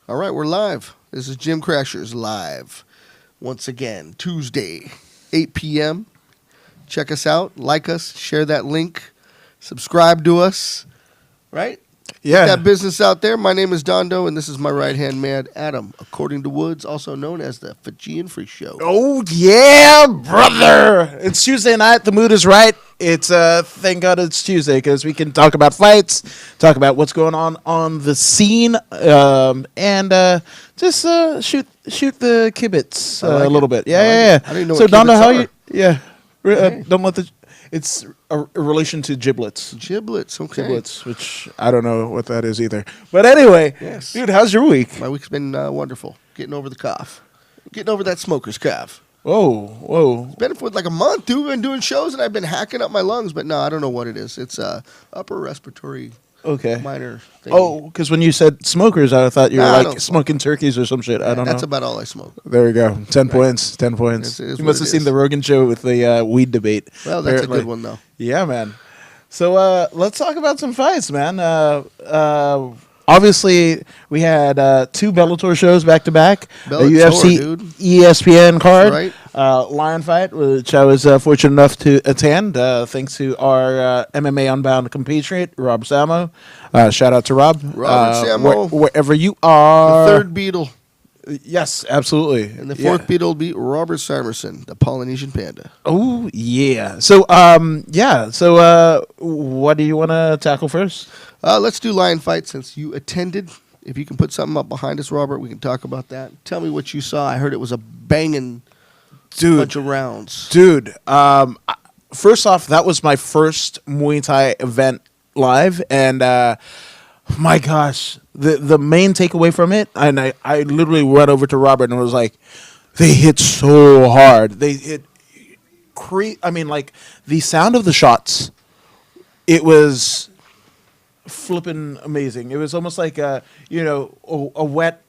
All right, we're live. This is Jim Crashers live. Once again, Tuesday, 8 p.m. Check us out, like us, share that link, subscribe to us, right? Yeah. Get that business out there. My name is Dondo, and this is my right-hand man, Adam, according to Woods, also known as the Fijian Free Show. Oh, yeah, brother. It's Tuesday night. The mood is right. It's, thank God it's Tuesday because we can talk about fights, talk about what's going on the scene, and just shoot the kibitz I like a little it. bit. Yeah, I like yeah, it. yeah. I didn't know So, what Donna, kibitz how are. you? Yeah. Okay. Don't let the. It's a relation to giblets. Giblets, okay. Giblets, which I don't know what that is either. But anyway, Yes. dude, how's your week? My week's been wonderful. Getting over the cough. Getting over that smoker's cough. Whoa. Been for like a month, dude. Been doing shows and I've been hacking up my lungs, but no, I don't know what it is. It's upper respiratory Okay. minor thing. Oh, because when you said smokers, I thought you were Nah, I like don't smoke. smoking turkeys or some shit. I don't That's know. about all I smoke. There we go. 10 points. 10 points. It is You what must it have seen is. the Rogan show with the weed debate. Well, that's apparently. a good one though. Yeah, man. So let's talk about some fights, man. Obviously, we had 2 Bellator shows back to back. A Bellator, UFC dude. ESPN card. Right. Lion fight, which I was fortunate enough to attend, thanks to our MMA Unbound compatriot, Rob Samo. Shout out to Rob. Robert Samo. Wherever you The are. third beetle Yes, absolutely. and the fourth beetle will be Robert Simerson, the Polynesian panda. Oh, yeah. So, what do you want to tackle first? Let's do lion fight since you attended. If you can put something up behind us, Robert, we can talk about that. Tell me what you saw. I heard it was a banging bunch of rounds. Dude, first off, that was my first Muay Thai event live, and my gosh, the main takeaway from it, and I literally went over to Robert and was like, they hit so hard. They hit, like the sound of the shots, it was flipping amazing. It was almost like a wet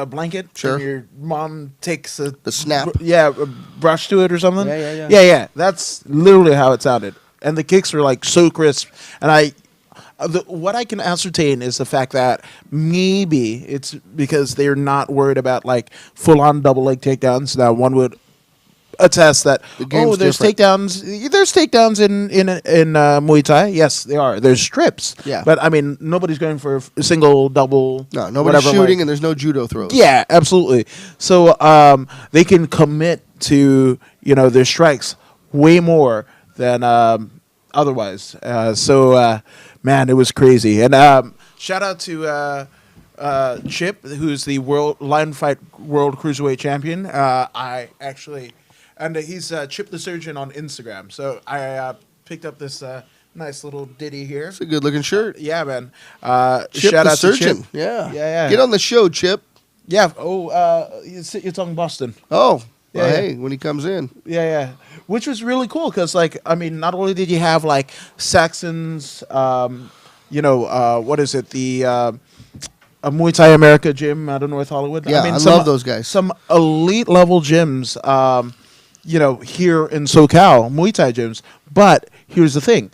blanket. Sure. And your mom takes a snap. a brush to it or something. Yeah. That's literally how it sounded, and the kicks were like so crisp. And what I can ascertain is the fact that maybe it's because they're not worried about like full on double leg takedowns. Now one would attest that game's there's different. takedowns. There's takedowns in Muay Thai. Yes, they are. There's strips. Yeah. But I mean, nobody's going for a single, double. No, nobody's whatever, shooting, like- and there's no judo throws. Yeah, absolutely. So they can commit to their strikes way more than otherwise. Man, it was crazy. And shout out to Chip, who's the Lion Fight World Cruiserweight Champion. And he's Chip the Surgeon on Instagram. So I picked up this nice little ditty here. It's a good-looking shirt. Yeah, man. Chip Shout the out surgeon. to Chip. Yeah. Get on the show, Chip. Yeah. You're talking Boston. Oh, Yeah, well, yeah. hey, when he comes in. Yeah. Which was really cool because, not only did you have Saxon's, what is it, the Muay Thai America gym out of North Hollywood. Yeah, I love those guys. Some elite level gyms, here in SoCal, Muay Thai gyms. But here's the thing: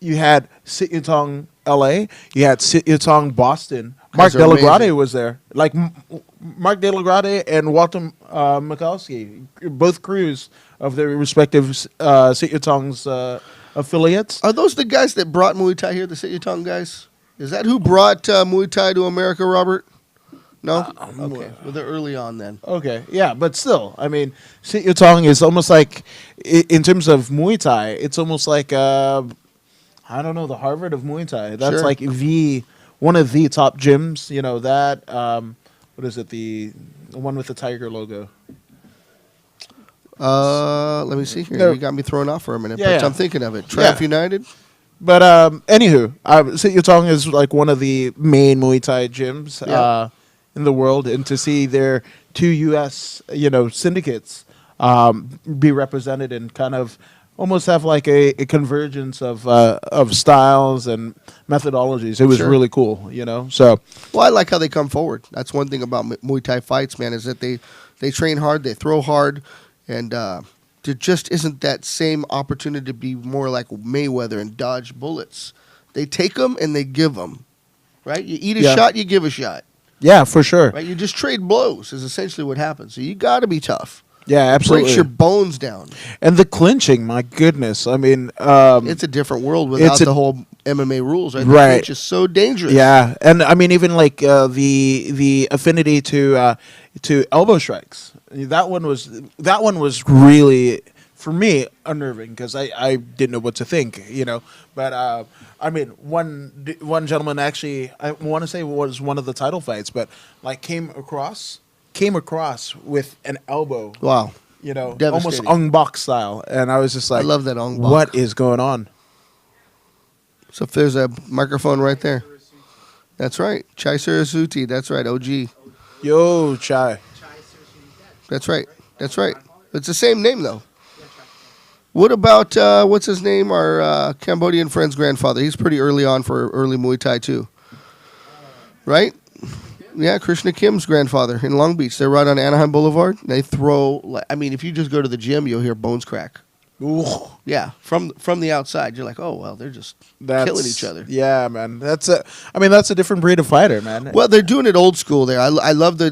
you had Sit Yatong LA, you had Sit Yatong Boston. Mark Guys are Delagrade amazing. was there. Mark Delagrade and Walter Mikowski, both crews of their respective Sit Yatong's affiliates. Are those the guys that brought Muay Thai here, the Sit Yatong guys? Is that who brought Muay Thai to America, Robert? No? Okay. Well, they're early on then. Okay, yeah, but still, Sit Yatong is almost like, in terms of Muay Thai, it's almost like, I don't know, the Harvard of Muay Thai. That's Sure. like one of the top gyms. What is it, the one with the tiger logo? Let me see here. No. You got me thrown off for a minute, Yeah, but yeah. I'm thinking of it. Triumph Yeah. United? But anywho, Sit Yatong is like one of the main Muay Thai gyms Yeah. in the world, and to see their 2 U.S. syndicates be represented and kind of almost have like a convergence of styles and methodologies. It was Sure. really cool, So Well, I like how they come forward. That's one thing about Muay Thai fights, man, is that they train hard, they throw hard, and there just isn't that same opportunity to be more like Mayweather and dodge bullets. They take them and they give them, right? You eat a Yeah. shot, you give a shot. Yeah, for sure. right? You just trade blows is essentially what happens. So you got to be tough. Yeah, absolutely. Breaks your bones down. And the clinching, my goodness. I mean, It's a different world without it's a- the whole MMA rules, right? Right. Which is so dangerous. yeah, and I mean even like the affinity to elbow strikes. That one was really for me unnerving because I didn't know what to think, you know. But I mean one gentleman actually I want to say was one of the title fights, but like came across with an elbow. Wow. You know, almost Devastating. Ong Bak style, and I was just like, I love that Ong Bak. What is going on? So if there's a microphone right there. That's right. Chai Sarasuti. That's right. OG. Yo, Chai. That's right. That's right. It's the same name, though. What about, what's his name? Our Cambodian friend's grandfather. He's pretty early on for early Muay Thai, too. Right? Yeah, Krishna Kim's grandfather in Long Beach. They're right on Anaheim Boulevard. They throw, I mean, if you just go to the gym, you'll hear bones crack. Ooh, Yeah, from the outside. You're like, oh, well, they're just killing each other. Yeah, man. That's a different breed of fighter, man. Well, they're doing it old school there. I love the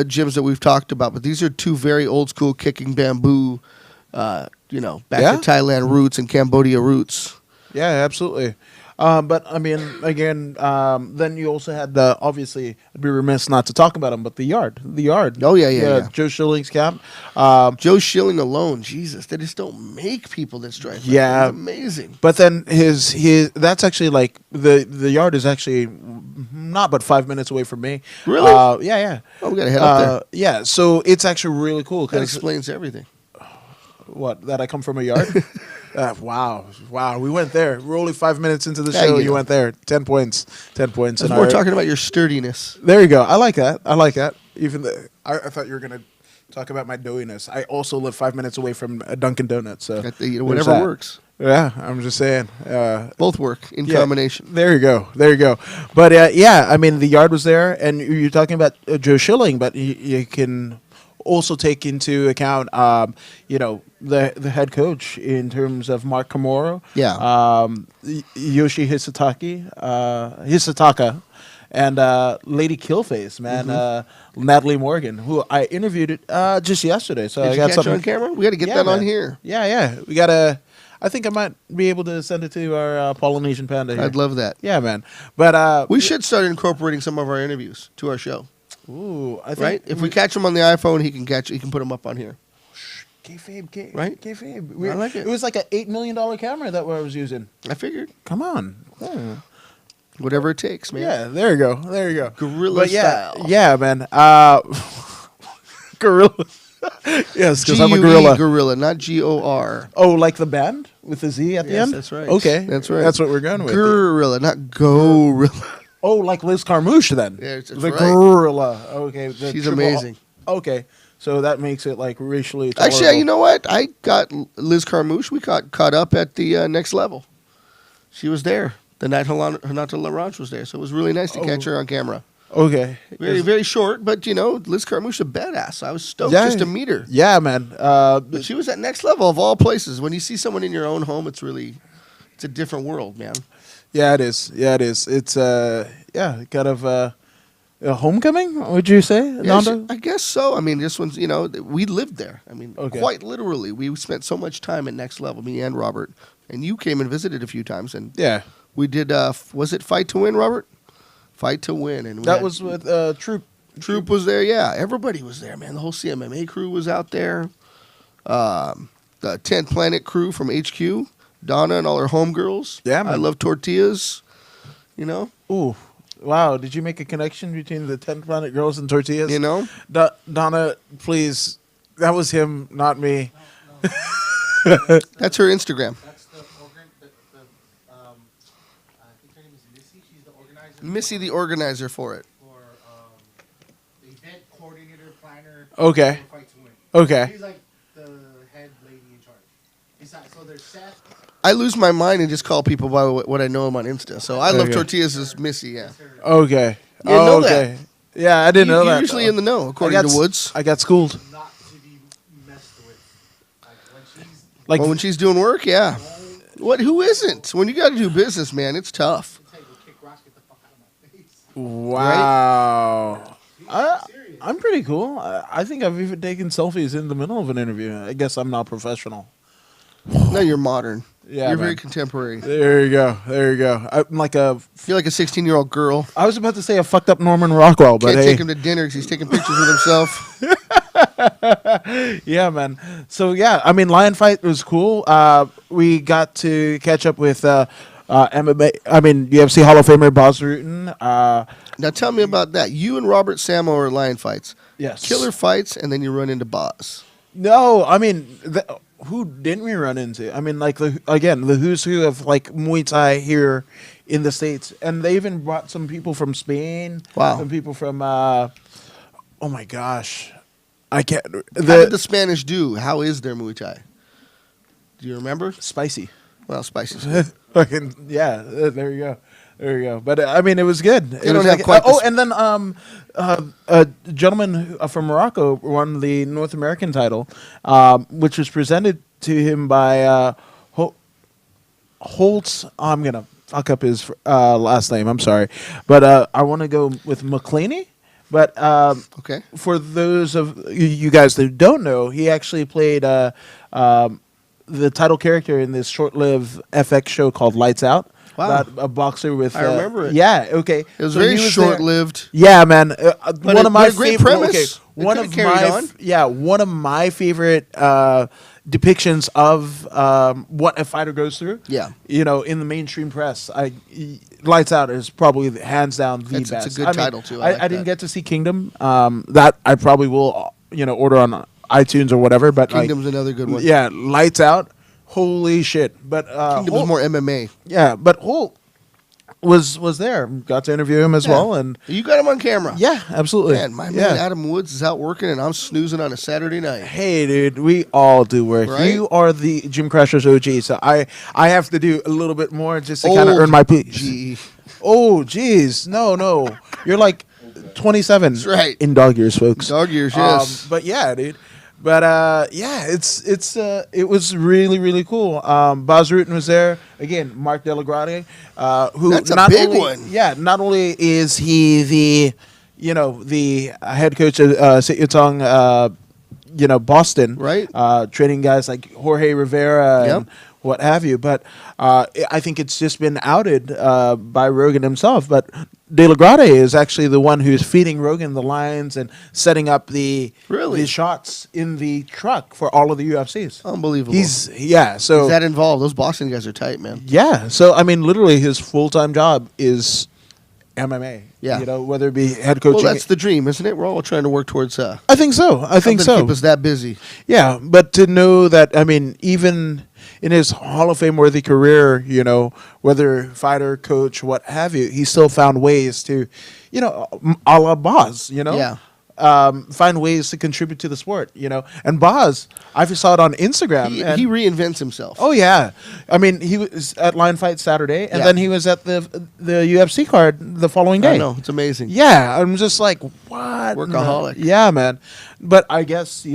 gyms that we've talked about, but these are two very old school kicking bamboo, back Yeah? to Thailand roots and Cambodia roots. Yeah, absolutely. But I mean, again, then you also had obviously, I'd be remiss not to talk about him, but the yard. Oh, yeah. Joe Schilling's camp. Joe Schilling alone, Jesus, they just don't make people that strike. Like Yeah. that. It's amazing. But then his that's actually like the yard is actually not but 5 minutes away from me. Really? Yeah. Oh, we gotta head up there. Yeah, so it's actually really cool That because explains everything. what that I come from a yard. Wow, we went there. We're only 5 minutes into the Yeah, show. you You know. went there. 10 points. 10 points. We're And talking about your sturdiness. there you go. I like that. Even I thought you were gonna talk about my doughiness. I also live 5 minutes away from a Dunkin' Donuts. So Got there's whatever that. works. Yeah, I'm just saying. Both work in Yeah, combination. There you go. But yeah, I mean the yard was there, and you're talking about Joe Schilling, but you can also take into account, the head coach in terms of Mark Komoro, Yeah. Yoshi Hisataka, and Lady Killface, man, Natalie Morgan, who I interviewed just yesterday. So Did I you got catch something it on camera? We got to get that on man. here. Yeah, we gotta. I think I might be able to send it to our Polynesian panda here. I'd love that. Yeah, man. But We should start incorporating some of our interviews to our show, ooh, I think right? If we catch him on the iPhone, he can put them up on here. kayfabe, Right? Kayfabe. I like it. It was like an $8 million camera that I was using. I figured. Come on. Yeah. Whatever it takes, man. Yeah, there you go. Guerrilla But yeah, style. yeah, man. Gorilla. Yes, because I'm a G-U-E, gorilla. Gorilla, not G-O-R. Oh, like the band with the Z at the Yes, end? that's right. Okay. That's right. That's what we're going with. Gorilla, not Gorilla. Oh, like Liz Carmouche then. Yeah, that's the right. gorilla. Okay. the She's triple- amazing. Okay. So that makes it like racially Actually, tolerable. you know what? I got Liz Carmouche. We got caught up at the next level. She was there the night Hinata LaRanche was there, so it was really nice to catch her on camera. Okay. Very, very short, but Liz Carmouche a badass. So I was stoked Yeah. just to meet her. Yeah, man. But she was at next level of all places. When you see someone in your own home, it's a different world, man. Yeah, it is. It's kind of a homecoming. Would you say, Yeah, Nando? I guess so. I mean, this one's we lived there. I mean, Okay. quite literally, we spent so much time at next level. Me and Robert, and you came and visited a few times, and Yeah, we did. Was it Fight to Win, Robert? Fight to Win, and we that had- was with Troop. Troop was there. Yeah, everybody was there, man. The whole CMMA crew was out there. The 10th Planet crew from HQ, Donna and all her homegirls. Yeah, man. I love tortillas. Ooh, wow! Did you make a connection between the 10 Planet Girls and tortillas? Donna, please. That was him, not me. That's her Instagram. That's the I think her name is Missy. She's the organizer. Missy, the organizer for it. For the event coordinator, planner. Okay. for Fight to Win. Okay. She's like the head lady in charge. Besides, so there's Seth. I lose my mind and just call people by what I know them on Insta. So I love Okay. tortillas as Missy. Yeah, That's her. Okay. You didn't know okay. Yeah, I didn't know You're that. usually in the know, according I got to Woods. I got schooled. Not to be messed with. Like when she's Like, Well, when she's doing work, yeah. Who isn't? When you got to do business, man, it's tough. I'll tell you, kick rocks, get the fuck out of my face. Wow. Serious. I'm pretty cool. I think I've even taken selfies in the middle of an interview. I guess I'm not professional. No, you're modern. Yeah, you're man. very contemporary. There you go. There you go. I'm like You're like a 16-year-old girl. I was about to say a fucked up Norman Rockwell, but Can't hey. take him to dinner because he's taking pictures with himself. Yeah, man. So yeah, I mean, Lion Fight was cool. We got to catch up with MMA. I mean, UFC Hall of Famer Bas Rutten. Now tell me about that. You and Robert Samo are lion fights. Yes. Killer fights, and then you run into Boz. No, I mean, who didn't we run into? I mean, like the who's who of like Muay Thai here in the States, and they even brought some people from Spain. Wow. Some people from. Oh my gosh, I can't. How did the Spanish do? How is their Muay Thai? Do you remember? spicy. Well, spicy. Fucking yeah, there you go. There you go. But I mean, it was good. It don't was have like, quite the and then a gentleman from Morocco won the North American title, which was presented to him by Holtz. I'm gonna fuck up his last name. I'm sorry, but I want to go with McClaney. But Okay. for those of you guys that don't know, he actually played the title character in this short-lived FX show called Lights Out. Wow. About a boxer with. I remember it. Yeah. Okay. It was So very he there. short-lived. Yeah, man. One of my a great favorite. premise. Okay, They one could've of carried my on. one of my favorite depictions of what a fighter goes through. Yeah. You know, in the mainstream press, Lights Out is probably hands down the It's a best. good I mean, title, too. I like I didn't that. get to see Kingdom. That I probably will order on iTunes or whatever. But Kingdom's another good one. yeah, Lights Out. Holy shit! But Kingdom was Holt- more MMA. yeah, but Holt was there. Got to interview him as well, and You got him on camera. yeah, absolutely. Man, my man yeah. Adam Woods is out working, and I'm snoozing on a Saturday night. Hey, dude, we all do work. Right? You are the Gym Crashers OG, so I have to do a little bit more just to kind of earn my piece. Gee. Oh, jeez, no, you're like 27. That's right. In dog years, folks. Dog years, yes. But yeah, dude. But yeah, it was really really cool. Bas Rutten was there again. Mark Delagrade, who That's a not big only, one. Yeah, not only is he the head coach of Sit Yatong, Boston, Right. training guys like Jorge Rivera and Yep. what have you. But I think it's just been outed by Rogan himself. But De La Grade is actually the one who's feeding Rogan the lines and setting up the shots in the truck for all of the UFCs. Unbelievable. So Is that involved? Those Boston guys are tight, man. yeah. So I mean, literally, his full-time job is MMA. Yeah. Whether it be head coaching. Well, that's the dream, isn't it? We're all trying to work towards I think so. I think something so. to keep us that busy. Yeah, but to know that, I mean, even in his Hall of Fame worthy career, whether fighter, coach, what have you, he still found ways to, a la Boz, Yeah. find ways to contribute to the sport, And Boz, I saw it on Instagram. and He reinvents himself. Oh yeah, I mean he was at Lion Fight Saturday, and Yeah. then he was at the UFC card the following day. I know. It's amazing. Yeah, I'm just like, what? Workaholic. Yeah, man. But I guess, if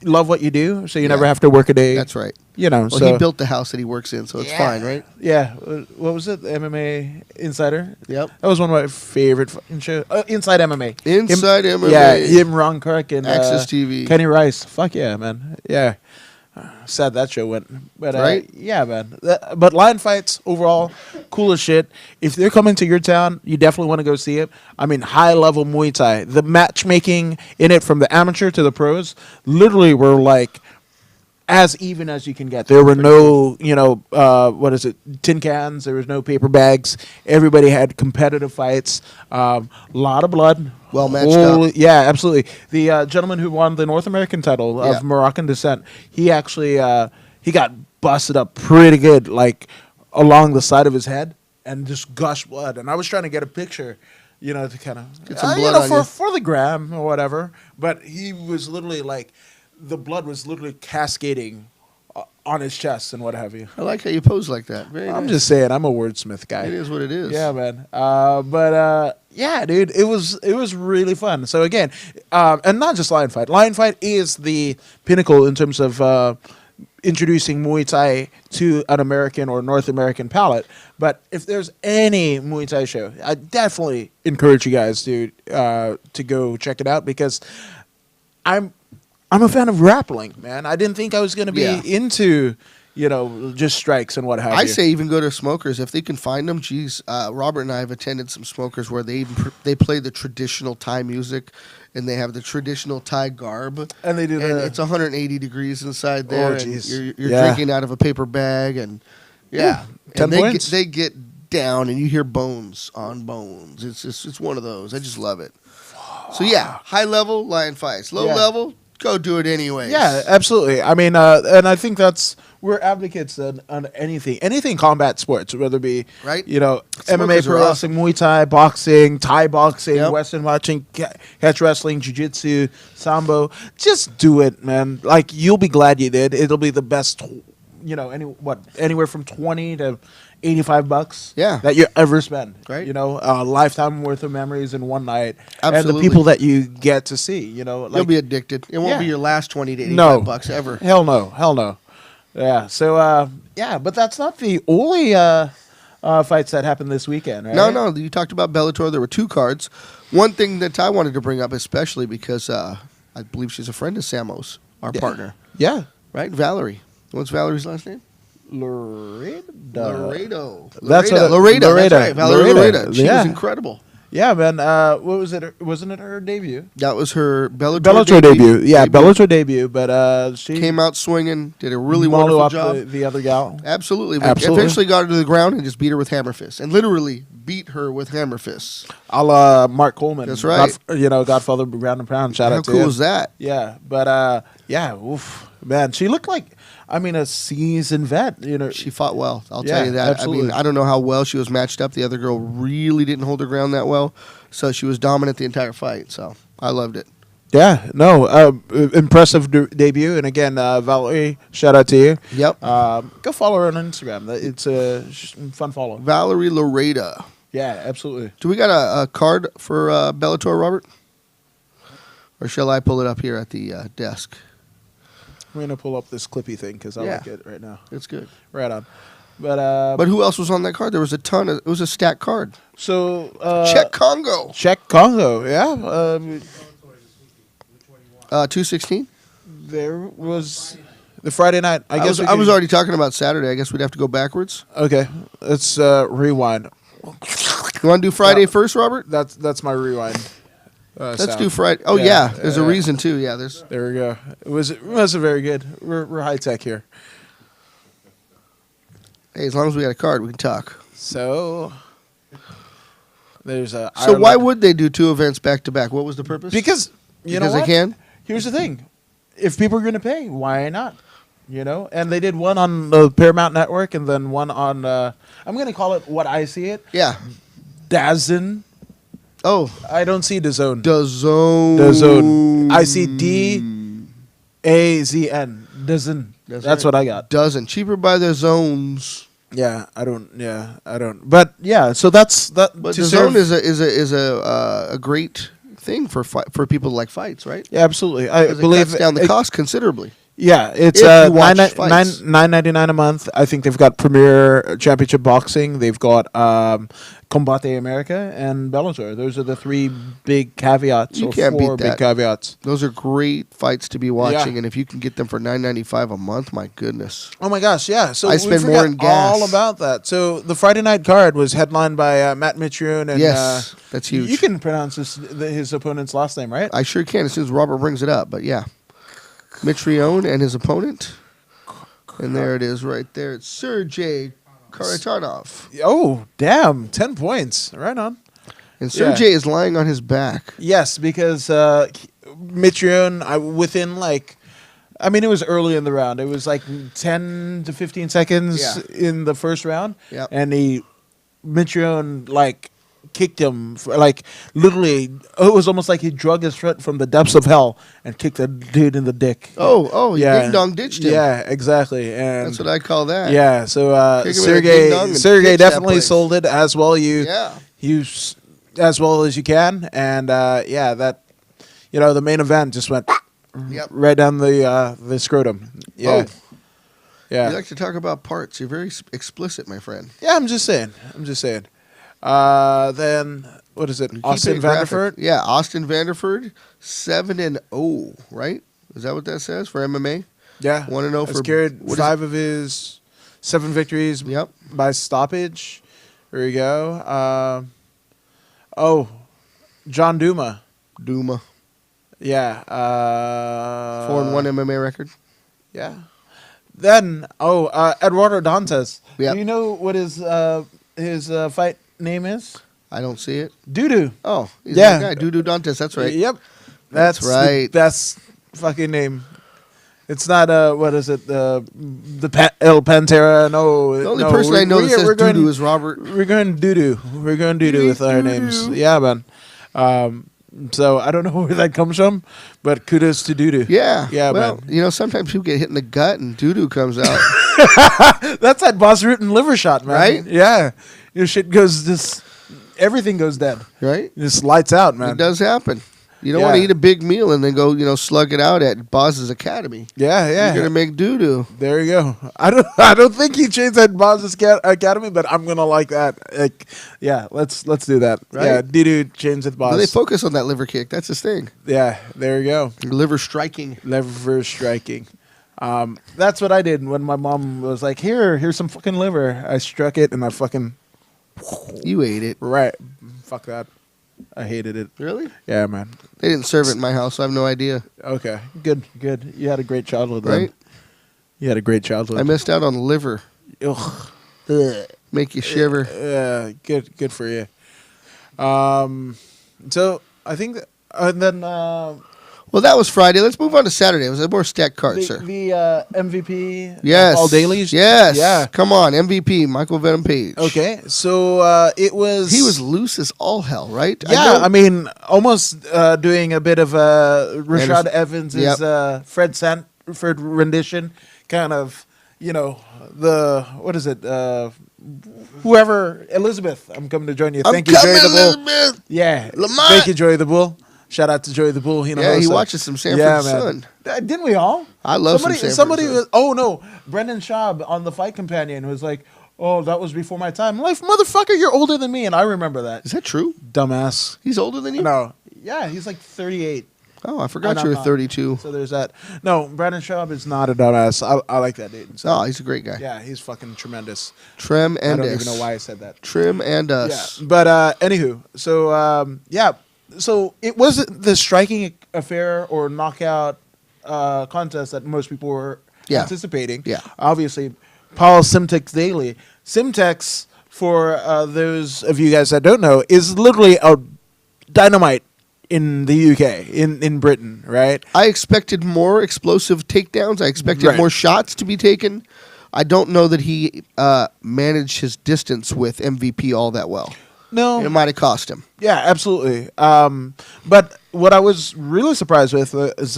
you love what you do, so you never Yeah. have to work a day. That's right. Well, Well, he built the house that he works in, so it's fine, right? Yeah. What was it? The MMA Insider? Yep. That was one of my favorite fucking shows. Inside MMA. Inside MMA. Yeah, him, Ron Kirk, and Access TV. Kenny Rice. Fuck yeah, man. Yeah. Sad that show went. But Right? yeah, man. But Lion Fights, overall, cool as shit. If they're coming to your town, you definitely want to go see it. I mean, high-level Muay Thai. The matchmaking in it from the amateur to the pros literally were like as even as you can get. There were no, tin cans. There was no paper bags. Everybody had competitive fights. Lot of blood. Well matched up. Yeah, absolutely. The gentleman who won the North American title of Yeah. Moroccan descent, he actually he got busted up pretty good, like along the side of his head, and just gushed blood. And I was trying to get a picture, to kind of Get some blood on you. for the gram or whatever. But he was literally like, the blood was literally cascading on his chest and what have you. I like how you pose like that. Very I'm nice. just saying, I'm a wordsmith guy. It is what it is. Yeah, man. Yeah, dude, it was really fun. So again, and not just Lion Fight. Lion Fight is the pinnacle in terms of introducing Muay Thai to an American or North American palate. But if there's any Muay Thai show, I definitely encourage you guys to go check it out, because I'm a fan of grappling, man. I didn't think I was going to be Yeah. into, just strikes and what have you. I say even go to Smokers if they can find them. Geez, Robert and I have attended some Smokers where they play the traditional Thai music, and they have the traditional Thai garb, And they do and the- it's 180 degrees inside there. Oh, and jeez. you're Yeah. drinking out of a paper bag, and yeah, 10 and points. they get down, and you hear bones on bones. It's one of those. I just love it. So yeah, high level lion fights, low Yeah. level go do it anyway. Yeah, absolutely. I mean, and I think we're advocates on anything combat sports, whether it be Right. MMA, Smokers pro are wrestling, Muay Thai, boxing, Thai boxing, Yep. Western boxing, catch wrestling, jiu-jitsu, sambo. Just do it, man. Like, you'll be glad you did. It'll be the best. Anywhere from $20 to $85. Yeah. that you ever spend. Right. A lifetime worth of memories in one night, and Absolutely. the people that you get to see. You'll be addicted. It won't Yeah. be your last 20 to 85 No. bucks ever. Hell no. Yeah. So but that's not the only fights that happened this weekend, right? No. You talked about Bellator. There were 2 cards. One thing that I wanted to bring up, especially because I believe she's a friend of Samos, our partner, Yeah. right? Valerie. What's Valerie's last name? Laredo. Laredo. That's what Loretta. Loretta. That's right. Valerie Loretta. Loretta. She Yeah. was incredible. Yeah, man. What was it? Wasn't it her debut? That was her Bellator debut. Yeah, Bellator debut. But she Came out swinging, did a really molly wonderful up job. the other gal. Absolutely. But Absolutely. eventually got her to the ground and just beat her with hammer fists. And literally beat her with hammer fists. A la Mark Coleman. That's right. Godfather ground and pound. Shout How out to cool him. is that? Yeah, but oof, man, she looked like a seasoned vet. She fought well. I'll Yeah, tell you that. absolutely. I mean, I don't know how well she was matched up. The other girl really didn't hold her ground that well. So she was dominant the entire fight. So I loved it. Yeah, no, impressive debut. And again, Valerie, shout out to you. Yep. Go follow her on Instagram. It's a fun follow. Valerie Loretta. Yeah, absolutely. Do we got a card for Bellator, Robert? Or shall I pull it up here at the desk? I'm gonna pull up this Clippy thing because I Yeah. like it right now. It's good. Right on. But But who else was on that card? There was a ton. It was a stacked card. so Czech Congo. Czech Congo. Yeah. 216. There was the Friday night. I guess I was already talking about Saturday. I guess we'd have to go backwards. Okay. Let's rewind. You want to do Friday first, Robert? That's my rewind. Let's sound. do Friday. Oh Yeah, yeah, there's a yeah. reason too. Yeah, there's. There we go. It was very good. We're high tech here. Hey, as long as we got a card, we can talk. So there's a. So why would they do 2 events back to back? What was the purpose? Because you know Because they what? can. Here's the thing: if people are going to pay, why not? And they did one on the Paramount Network and then one on. I'm going to call it what I see it. Yeah. DAZN. Oh, I don't see DAZN. DAZN. DAZN. I see DAZN. DAZN. That's right. what I got. Dozen cheaper by the zones. Yeah, I don't. But yeah, so that's that. But to the serve- zone is a great thing for people that like fights, right? Yeah, absolutely. I 'Cause it believe cuts down the cost considerably. Yeah, it's If you watch fights. $9.99 a month. I think they've got Premier Championship Boxing. They've got Combate America and Bellator. Those are the 3 big caveats. You or can't 4 beat big that. caveats. Those are great fights to be watching, Yeah. and if you can get them for $9.95 a month, my goodness. Oh my gosh, yeah. So I we spend forgot more in gas. all about that. So the Friday night card was headlined by Matt Mitrione and Yes, that's huge. You can pronounce his opponent's last name, right? I sure can as soon as Robert brings it up, but yeah. Mitrione and his opponent. And there it is right there. It's Sergey Karatanov. Oh, damn. 10 points. Right on. And Sergey is lying on his back. Yes, because Mitrione, within it was early in the round. It was like 10 to 15 seconds Yeah. in the first round. Yep. And Mitrione, kicked him, literally, it was almost like he drug his foot from the depths of hell and kicked the dude in the dick. Oh, Yeah. Ding Dong ditched him. Yeah, exactly. And That's what I call that. yeah, so Kick him in the ding dong and Sergey ditch that definitely place. sold it as well. Yeah. As well as you can, and that the main event just went Yep. right down the scrotum. Yeah, Yeah. You like to talk about parts. You're very explicit, my friend. Yeah, I'm just saying. Then what is it? You keep Austin it graphic. Vanderford. Yeah, Austin Vanderford, 7-0, right? Is that what that says for MMA? Yeah, 1-0 Has for carried what is 5 of his 7 victories Yep. by stoppage. There you go. John Duma. Duma. Yeah. 4-1 MMA record. Yeah. Then Eduardo Dantas. Yep. Do you know what his fight name is? I don't see it. Doo-doo. Oh, he's Yeah. that guy, Dudu Dantes. That's right. Yep. That's The right. best fucking name. It's not what is it? El Pantera. No. The only person I know that says Dudu is Robert. We're going doo-doo. We're going doo-doo with our names. Yeah, man. So I don't know where that comes from, but kudos to doo-doo. Yeah. Yeah, well, man. sometimes people get hit in the gut and Dudu comes out. That's that boss root and liver shot, man. Right? Yeah. Your shit goes everything goes dead. Right? Just lights out, man. It does happen. You don't Yeah. want to eat a big meal and then go, slug it out at Boz's Academy. Yeah, yeah. You're gonna make doo-doo. There you go. I don't think he changed that Boz's Academy, but I'm gonna like that. Yeah, let's do that. Right? Yeah, doo changed with But they Boz. focus on that liver kick. That's his thing. Yeah, there you go. Liver striking. Liver striking. That's what I did when my mom was like, here's some fucking liver. I struck it and I fucking You ate it. right. Fuck that. I hated it. Really? Yeah, man. They didn't serve it in my house, so I have no idea. Okay, good. You had a great childhood, then. Right? You had a great childhood. I missed out on liver. Ugh. Make you shiver. Good for you. So I think, and then Well, that was Friday. Let's move on to Saturday. It was a more stacked card, sir. the MVP. Yes. All dailies. Yes. Yeah. Come on, MVP, Michael Venom Page. Okay, so it was. He was loose as all hell, right? Yeah, know- I mean, almost doing a bit of Rashad Evans' Yep. Fred Sanford rendition, kind of, what is it? Whoever, Elizabeth, I'm coming to join you. I'm Thank you, Joey coming, the Bull. Elizabeth. Yeah, Lamont. thank you, Joey the Bull. Shout out to Joey the Bull. Yeah, he watches some Sanford man. Son. Didn't we all? I love some somebody. Sanford Son. Oh no, Brendan Schaub on the Fight Companion was like, "Oh, that was before my time." I'm like, motherfucker, you're older than me, and I remember that. Is that true? Dumbass. He's older than you? No, yeah, he's like 38. Oh, I forgot And you I'm were not. 32. So there's that. No, Brandon Schaub is not a dumbass. I like that dude. So, No, he's a great guy. yeah, he's fucking tremendous. Trim I and don't us. even know why I said that. Trim and Yeah, us. but anywho, so yeah, so it wasn't the striking affair or knockout contest that most people were Yeah. anticipating. Yeah. Obviously, Paul Simtex Daly. Simtex, for those of you guys that don't know, is literally a dynamite in the UK, in Britain, right? I expected more explosive takedowns. I expected Right. more shots to be taken. I don't know that he managed his distance with MVP all that well. No, It might have cost him. yeah, absolutely. But what I was really surprised with is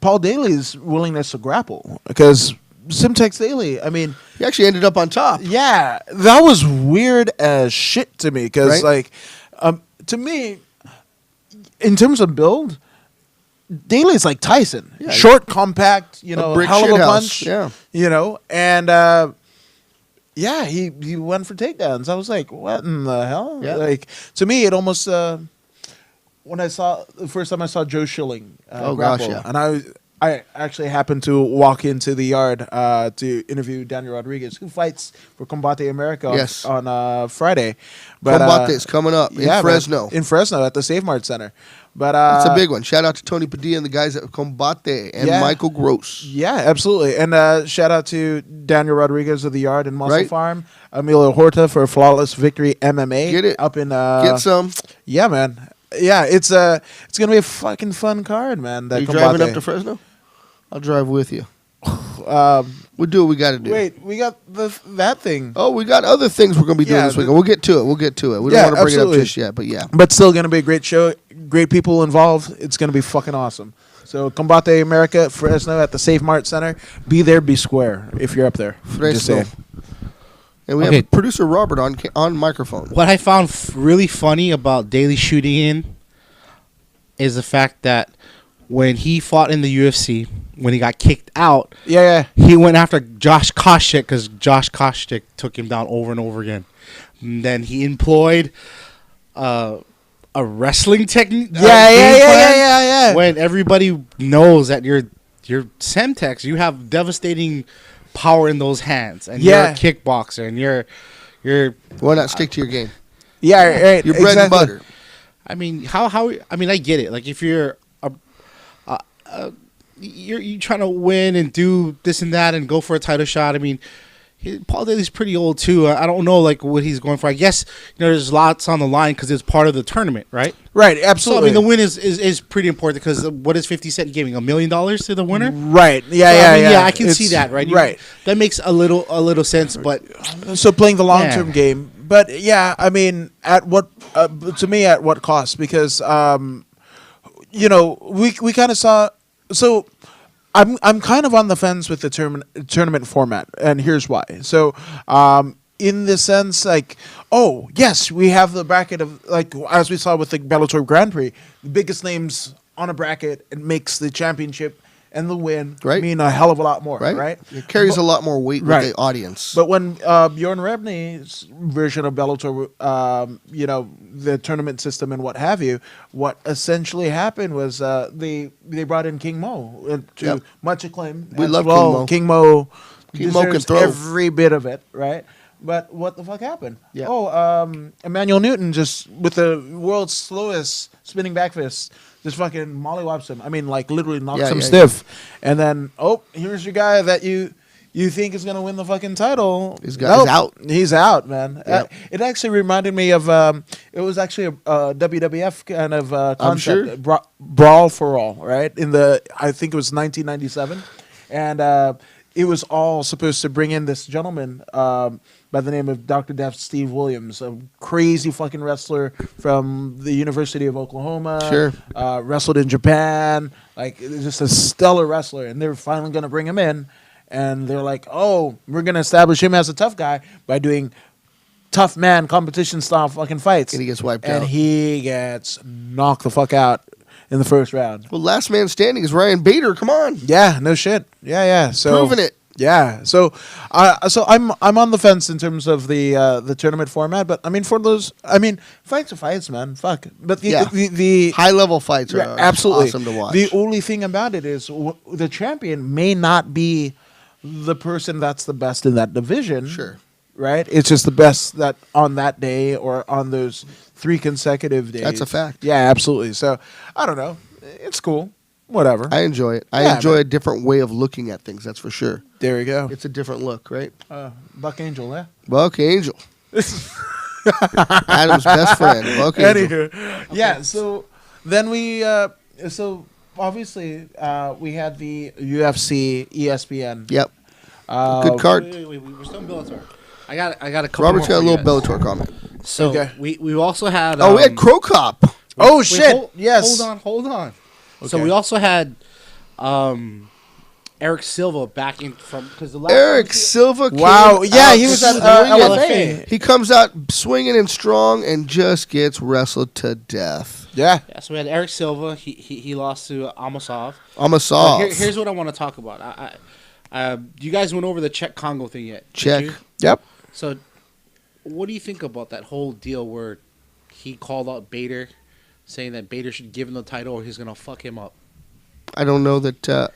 Paul Daly's willingness to grapple, because Simtex Daly, I mean, He actually ended up on top. yeah, that was weird as shit to me, because Right. to me, in terms of build, Daly's like Tyson, Yeah. short, compact, A brick hell of a shithouse, punch, yeah. and yeah, he went for takedowns. I was like, what in the hell? Yeah. Like, to me, it almost when I saw the first time I saw Joe Schilling Oh, gosh, grapple, yeah. and I actually happened to walk into the yard to interview Daniel Rodriguez, who fights for Combate America Yes. on Friday. But Combate's coming up in man, Fresno. in Fresno at the Save Mart Center. But That's a big one. Shout out to Tony Padilla and the guys at Combate and Yeah. Michael Gross. Yeah, absolutely. And shout out to Daniel Rodriguez of the Yard and Muscle Right. Farm, Emilio Horta for Flawless Victory MMA. Get it. Up in Get some. Yeah, man. Yeah, it's gonna be a fucking fun card, man. Are That you driving Combate. up to Fresno? I'll drive with you. Um, We'll do what we got to do. wait, we got that thing, Oh, we got other things we're going to be doing Yeah, this weekend. We'll get to it. We Yeah, don't want to bring absolutely. it up just yet, but yeah. but still gonna be a great show. Great people involved. It's gonna be fucking awesome. So Combate America, Fresno at the Save Mart Center. Be there, be square if you're up there. Just Fresno. saying. And we Okay. have producer Robert on microphone. What I found really funny about Daly shooting in is the fact that when he fought in the UFC, when he got kicked out, Yeah, he went after Josh Koscheck because Josh Koscheck took him down over and over again. And then he employed a wrestling technique. yeah. When everybody knows that you're Semtex, you have devastating power in those hands, and Yeah. you're a kickboxer, and you're. Why not stick to your game? Yeah, right. Your bread and butter. I mean, how? I mean, I get it. Like if you're you're trying to win and do this and that and go for a title shot. I mean, Paul Daly's pretty old too. I don't know like what he's going for. I guess there's lots on the line because it's part of the tournament, right? Right, So I absolutely. mean, the win is pretty important because what is 50 Cent giving $1 million to the winner? Right. Yeah, So, yeah, I mean, yeah. I can see It's- that, right? Right. That makes a little sense, but So playing the long-term Yeah. game, but yeah, I mean, at what to me at what cost? Because we kind of saw. So I'm kind of on the fence with the tournament format, and here's why. So in the sense, like, oh yes, we have the bracket of like as we saw with the Bellator Grand Prix, the biggest names on a bracket, it makes the championship and the win Right. mean a hell of a lot more, Right? right? It carries a lot more weight with Right. the audience. But when Bjorn Rebney's version of Bellator, the tournament system and what have you, what essentially happened was they brought in King Mo to Yep. much acclaim. We as love well. King Mo. King Mo King Mo can deserves throw. every bit of it, right? But what the fuck happened? Yeah. Emmanuel Newton just with the world's slowest spinning back fist, just fucking mollywops him. I mean, like literally knocks Yeah, him yeah, stiff. And then, here's your guy that you think is gonna win the fucking title. He's out. He's out, man. Yep. It actually reminded me of it was actually a WWF kind of concept, sure. Brawl for All, right? I think it was 1997, and it was all supposed to bring in this gentleman by the name of Dr. Death Steve Williams, a crazy fucking wrestler from the University of Oklahoma. Sure. Wrestled in Japan, like just a stellar wrestler, and they're finally going to bring him in. And they're like, oh, we're going to establish him as a tough guy by doing tough man competition style fucking fights. And he gets wiped And out. he gets knocked the fuck out in the first round. Well, last man standing is Ryan Bader. Come on. Yeah, no shit. Yeah. So Proving it. Yeah. So I'm on the fence in terms of the tournament format, but I mean fights are fights, man. Fuck. But the High level fights are absolutely awesome to watch. The only thing about it is the champion may not be the person that's the best in that division. Sure. Right? It's just the best that on that day or on those 3 consecutive days. That's a fact. Yeah, absolutely. So I don't know. It's cool. Whatever. I enjoy it. I Yeah, enjoy man. a different way of looking at things. That's for sure. There we go. It's a different look, right? Buck Angel, yeah. Buck Angel, Adam's best friend. Buck Angel. Anywho, yeah. So then so obviously we had the UFC, ESPN. Yep. Good card. Wait, we're still in Bellator. I got a couple. Robert's got more a for you little guys. Bellator comment. So Okay. we also had. Oh, we had Crow Cop. Oh wait, shit! Yes. Hold on. So Okay. we also had Eric Silva back in from because the last Eric time Silva. Wow. came Yeah, out he was at swinging. LFA. He comes out swinging and strong and just gets wrestled to death. Yeah. Yeah, so we had Eric Silva. He lost to Amasov. Amasov. Here's what I want to talk about. You guys went over the Czech Congo thing yet? did Check. you? Yep. So, what do you think about that whole deal where he called out Bader, saying that Bader should give him the title or he's gonna fuck him up? I don't know that.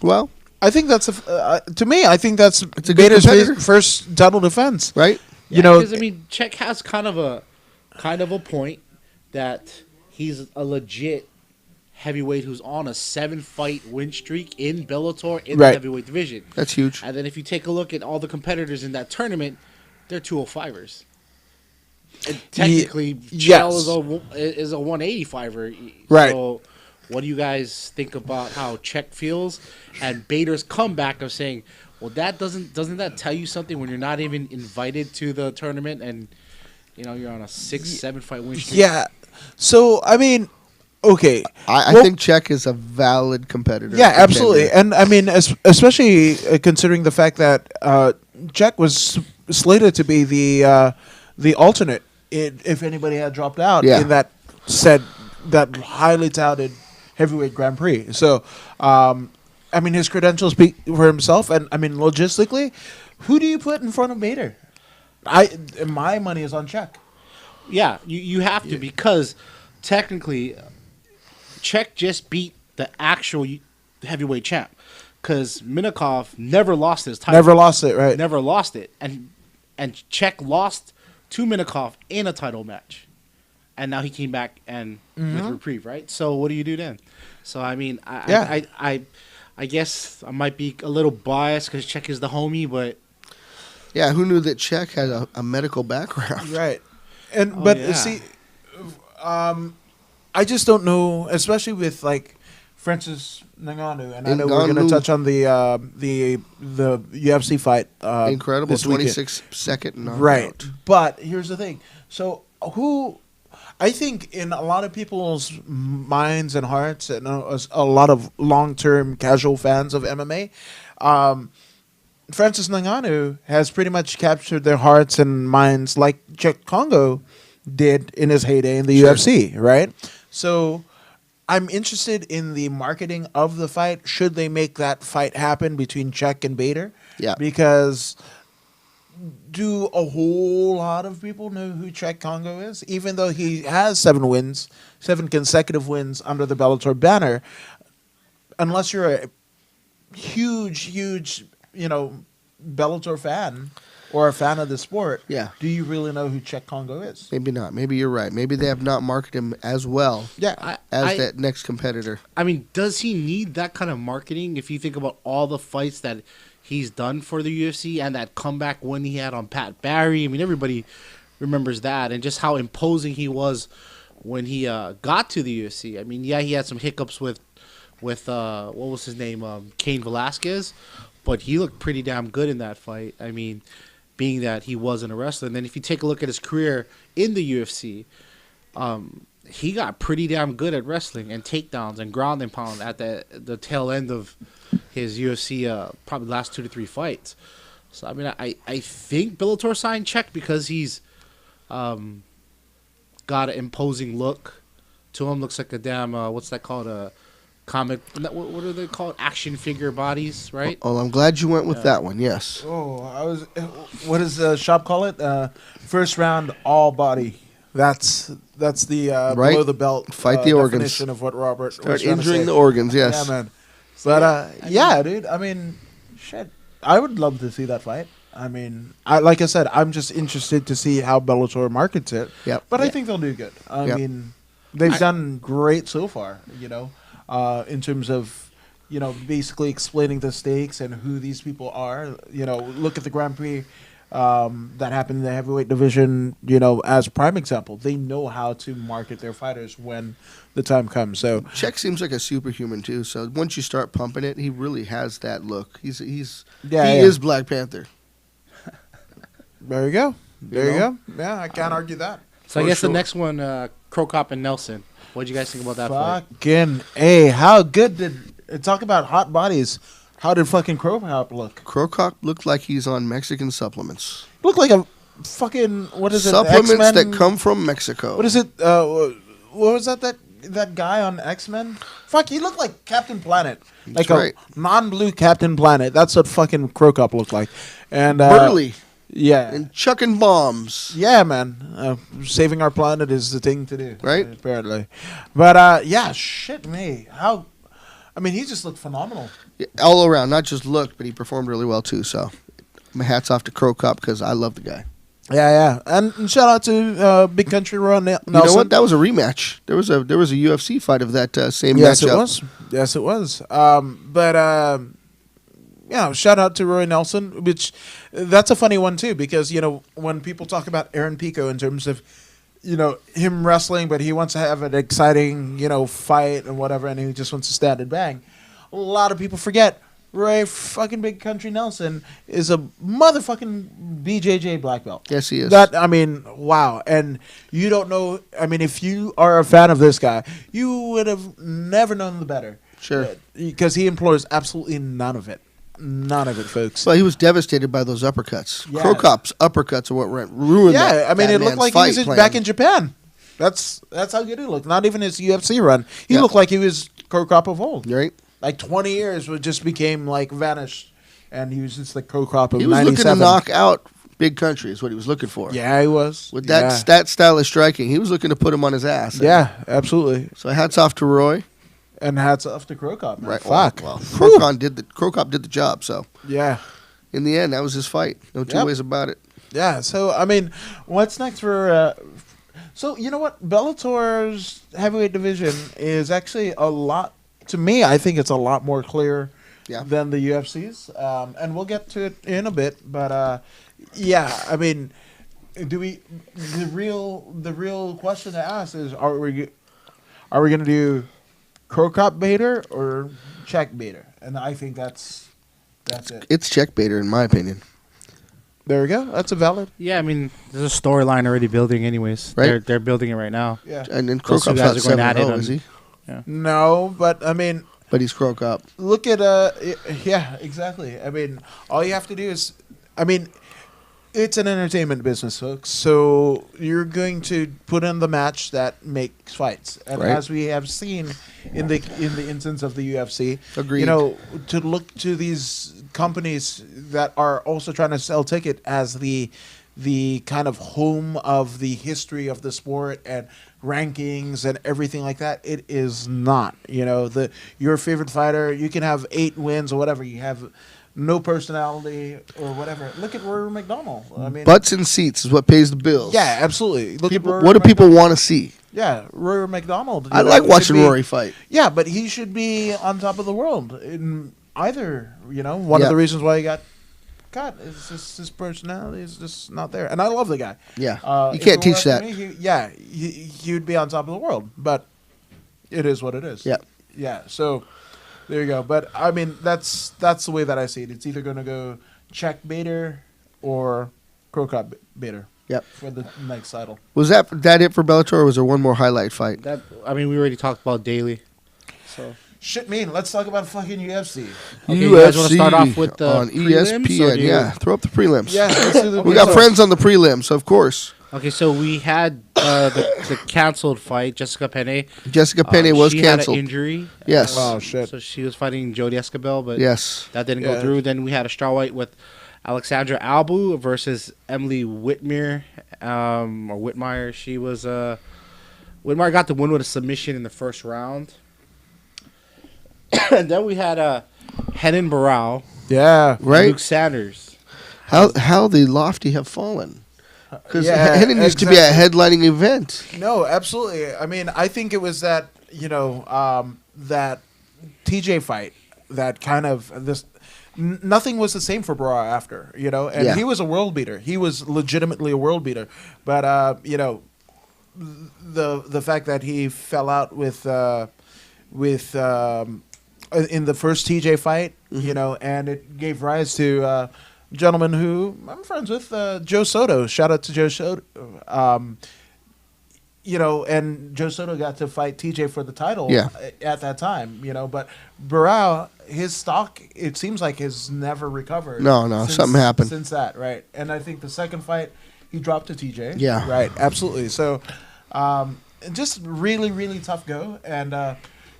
Well, I think that's to me. I think that's a good Bader's competitor. first title defense. right? You know, because I mean, Czech has kind of a point that he's a legit heavyweight who's on a 7-fight win streak in Bellator in the Right. heavyweight division. That's huge. And then if you take a look at all the competitors in that tournament, they're 205ers. And technically, yes. Chael is a 185er. Right. So, what do you guys think about how Czech feels and Bader's comeback of saying, "Well, doesn't that tell you something when you're not even invited to the tournament and you're on a 6-7 fight win streak?" yeah. So I mean, okay. I Well, think Czech is a valid competitor. Yeah, absolutely. And I mean, especially considering the fact that Czech was slated to be the alternate if anybody had dropped out Yeah. in that highly touted heavyweight Grand Prix. So, I mean, his credentials speak for himself. And I mean, logistically, who do you put in front of Bader? My money is on Czech. Yeah, you have to because technically, Czech just beat the actual heavyweight champ because Minakov never lost his title. Never lost it, right? Never lost it, and Czech lost to Minakov in a title match, and now he came back and with reprieve, right? So what do you do then? So I mean, I guess I might be a little biased because Czech is the homie, but Yeah, who knew that Czech had a medical background? Right. And Oh, but yeah. see, I just don't know, especially with like Francis Ngannou, and I know we're going to Ngannou. touch on the UFC fight. Incredible, this weekend. 26-second knockout. Right. But here's the thing. So who? I think in a lot of people's minds and hearts, and a lot of long-term casual fans of MMA, Francis Ngannou has pretty much captured their hearts and minds like Czech Congo did in his heyday in the Sure. UFC, right? So I'm interested in the marketing of the fight. Should they make that fight happen between Czech and Bader? Yeah. Because do a whole lot of people know who Czech Congo is? Even though he has 7 consecutive wins under the Bellator banner, unless you're a huge, Bellator fan or a fan of the sport, Yeah. do you really know who Czech Congo is? Maybe not. Maybe you're right. Maybe they have not marketed him as well Yeah. as that next competitor. I mean, does he need that kind of marketing? If you think about all the fights that he's done for the UFC and that comeback win he had on Pat Barry, I mean, everybody remembers that, and just how imposing he was when he got to the UFC. I mean, yeah, he had some hiccups with what was his name, Cain Velasquez, but he looked pretty damn good in that fight. I mean, being that he wasn't a wrestler. And then if you take a look at his career in the UFC, he got pretty damn good at wrestling and takedowns and ground and pound at the tail end of his UFC probably last 2 to 3 fights. So I mean, I think Bellator signed Czech because he's got an imposing look to him. Looks like a damn what's that called, a comic, what are they called, action figure bodies, right? Oh, I'm glad you went with that one. Yes. Oh, what does the shop call it? First round all body. That's the Right. below the belt Fight the organs. definition of what Robert Start was trying to injuring say. the organs. Yes. Yeah, man. But yeah, dude. I mean, shit. I would love to see that fight. I mean, like I said, I'm just interested to see how Bellator markets it. Yep. But I Yeah. think they'll do good. I Yep. mean, they've done great so far. In terms of basically explaining the stakes and who these people are. Look at the Grand Prix that happened in the heavyweight division. As a prime example, they know how to market their fighters when the time comes. So Czech seems like a superhuman too. So once you start pumping it, he really has that look. He Yeah. is Black Panther. there you go. There you know? go. Yeah, I can't argue that. So I For guess sure. the next one, Krokop and Nelson. What do you guys think about that fight? Fucking A. How good did talk about hot bodies? How did fucking Krokop look? Krokop looked like he's on Mexican supplements. Looked like a fucking what is it? Supplements X-Men? that come from Mexico. What is it? What was that guy on X-Men? Fuck, he looked like Captain Planet. Like right. a non-blue Captain Planet. That's what fucking Krokop looked like. And Burly Yeah. and chucking bombs. Yeah, man. Saving our planet is the thing to do. Right. Apparently. But, yeah, shit me. I mean, he just looked phenomenal. Yeah, all around, not just looked, but he performed really well too. So, my hats off to Krokop because I love the guy. Yeah. And shout out to Big Country Ron Nelson. You know what? That was a rematch. There was a UFC fight of that same Yes, matchup. it was. Yes, it was. Yeah, shout out to Roy Nelson, which that's a funny one too, because when people talk about Aaron Pico in terms of him wrestling, but he wants to have an exciting fight and whatever, and he just wants to stand and bang. A lot of people forget Roy fucking Big Country Nelson is a motherfucking BJJ black belt. Yes, he is. Wow. And you don't know, if you are a fan of this guy, you would have never known the better. Sure. Because he employs absolutely none of it. None of it, folks. Well, he was devastated by those uppercuts. Yeah. Krokop's uppercuts are what ruined Yeah, that it looked man's like he fight was plan. back in Japan. That's how good he looked. Not even his UFC run. He Yeah. looked like he was Crow Cop of old. Right? Like 20 years would just became like vanished, and he was just the Crow Cop of He was 97. looking to knock out Big Country is what he was looking for. Yeah, he was. With that style of striking, he was looking to put him on his ass. Yeah, absolutely. So hats off to Roy. And hats off to Crow Cop, man. Right. Fuck. Well, Crow Cop did the job. So Yeah. in the end, that was his fight. No two Yep. ways about it. Yeah, so, I mean, what's next for... so, you know what? Bellator's heavyweight division is actually a lot... To me, I think it's a lot more clear Yeah. than the UFC's. And we'll get to it in a bit. But, yeah, I mean, do we... The real question to ask is, are we going to do Crow Cop Bader or Check Bader? And I think that's it. It's check baiter, in my opinion. There we go. That's a valid. Yeah, I mean, there's a storyline already building, anyways. Right. They're building it right now. Yeah. And then Crow Those two Cop's guys not are going at it 7-0, on- is he? No, but I mean, But he's Crow Cop. look at yeah, exactly. I mean, all you have to do is, I mean, it's an entertainment business, folks. So you're going to put in the match that makes fights, and Right. as we have seen in the instance of the UFC, Agreed. you know, to look to these companies that are also trying to sell ticket as the kind of home of the history of the sport and rankings and everything like that. It is not. You know, your favorite fighter, you can have 8 wins or whatever. You have no personality or whatever. Look at Rory McDonald. I mean, Butts and seats is what pays the bills. yeah, absolutely. Look People, at Rory what do people McDonald. want to see? Yeah, Rory McDonald. I you know, like should watching be- Rory fight. Yeah, but he should be on top of the world in either. You know, one Yeah. of the reasons why he got cut is just his personality is just not there. And I love the guy. Yeah. You If can't it were teach up that. to me, he would be on top of the world. But it is what it is. Yeah. Yeah. So there you go. But I mean, that's the way that I see it. It's either going to go Check Bader or Crow Cop Bader. Yep. For the next title. Was that it for Bellator, or was there one more highlight fight? That I mean, we already talked about Daly. So Shit, mean. Let's talk about fucking UFC. okay, you guys want to start off with the on prelims, or ESPN. do you- Yeah, throw up the prelims. Yeah, let's do the We got friends on the prelims, of course. Okay, so we had the canceled fight, Jessica Penne. Jessica Penne was she canceled. had an injury. Yes. Oh shit. So she was fighting Jodie Escabel, but Yes. that didn't Yeah. go through. Then we had a strawweight with Alexandra Albu versus Emily Whitmire, or Whitmire. She was Whitmire got the win with a submission in the first round. And then we had Henan Barrow, Yeah. Right? Luke Sanders. How the lofty have fallen. Because Yeah, Henning used to be a exactly. headlining event. No, absolutely. I mean, I think it was that that TJ fight that kind of this. Nothing was the same for Barra after, and Yeah. he was a world beater. He was legitimately a world beater. But the fact that he fell out with in the first TJ fight, and it gave rise to a gentleman who I'm friends with, Joe Soto. Shout out to Joe Soto. And Joe Soto got to fight TJ for the title Yeah. at that time, but Barao, his stock, it seems like has never recovered. No, something happened. Since that, right? And I think the second fight, he dropped to TJ. Yeah. Right, absolutely. So, just really, really tough go. And,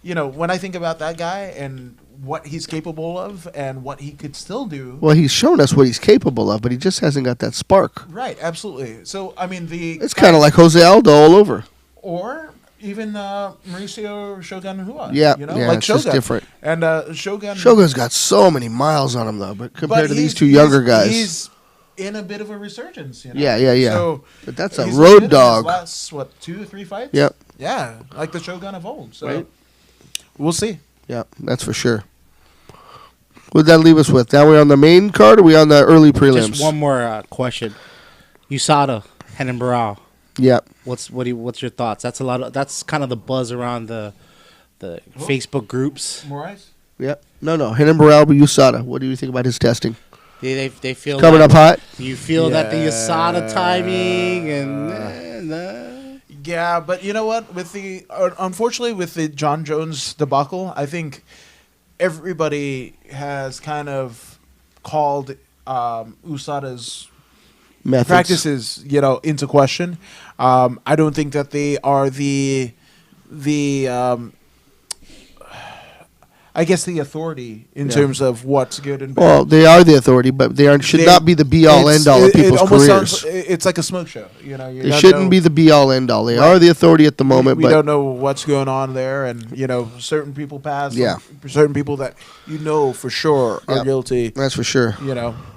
when I think about that guy and what he's capable of and what he could still do. Well, he's shown us what he's capable of, but he just hasn't got that spark. Right, absolutely. So, I mean, It's kind of like Jose Aldo all over. or even Mauricio Shogun Hua. Yeah, like it's just Shogun. different. And Shogun. Shogun's got so many miles on him, though, but compared to these he's- two younger guys. he's in a bit of a resurgence. Yeah. So But that's a he's road been in his dog. Last 2 or 3 fights. Yep. Yeah, like the Shogun of old. So Right. we'll see. Yeah, that's for sure. What'd that leave us with? Now we're on the main card, or we on the early prelims? Just one more question. USADA, Henan Barrow. Yeah. What's your thoughts? That's kind of the buzz around the Facebook groups. Moraes? Yep. No. Henan Baralba USADA. What do you think about his testing? They feel Coming like, up hot? Do you feel that the Yeah. USADA timing and Yeah, but you know what? With the unfortunately with the John Jones debacle, I think everybody has kind of called USADA's Methods. practices, into question. I don't think that they are the I guess, the authority in terms of what's good and bad. Well, they are the authority, but they aren't. Should They- not be the be all end all of people's almost careers. sounds, it's like a smoke show. You know, you They don't shouldn't know- be the be all end all. They Right. are the authority at the moment, we but don't know what's going on there, and certain people pass. Yeah. certain people that for sure are Yep. guilty. that's for sure.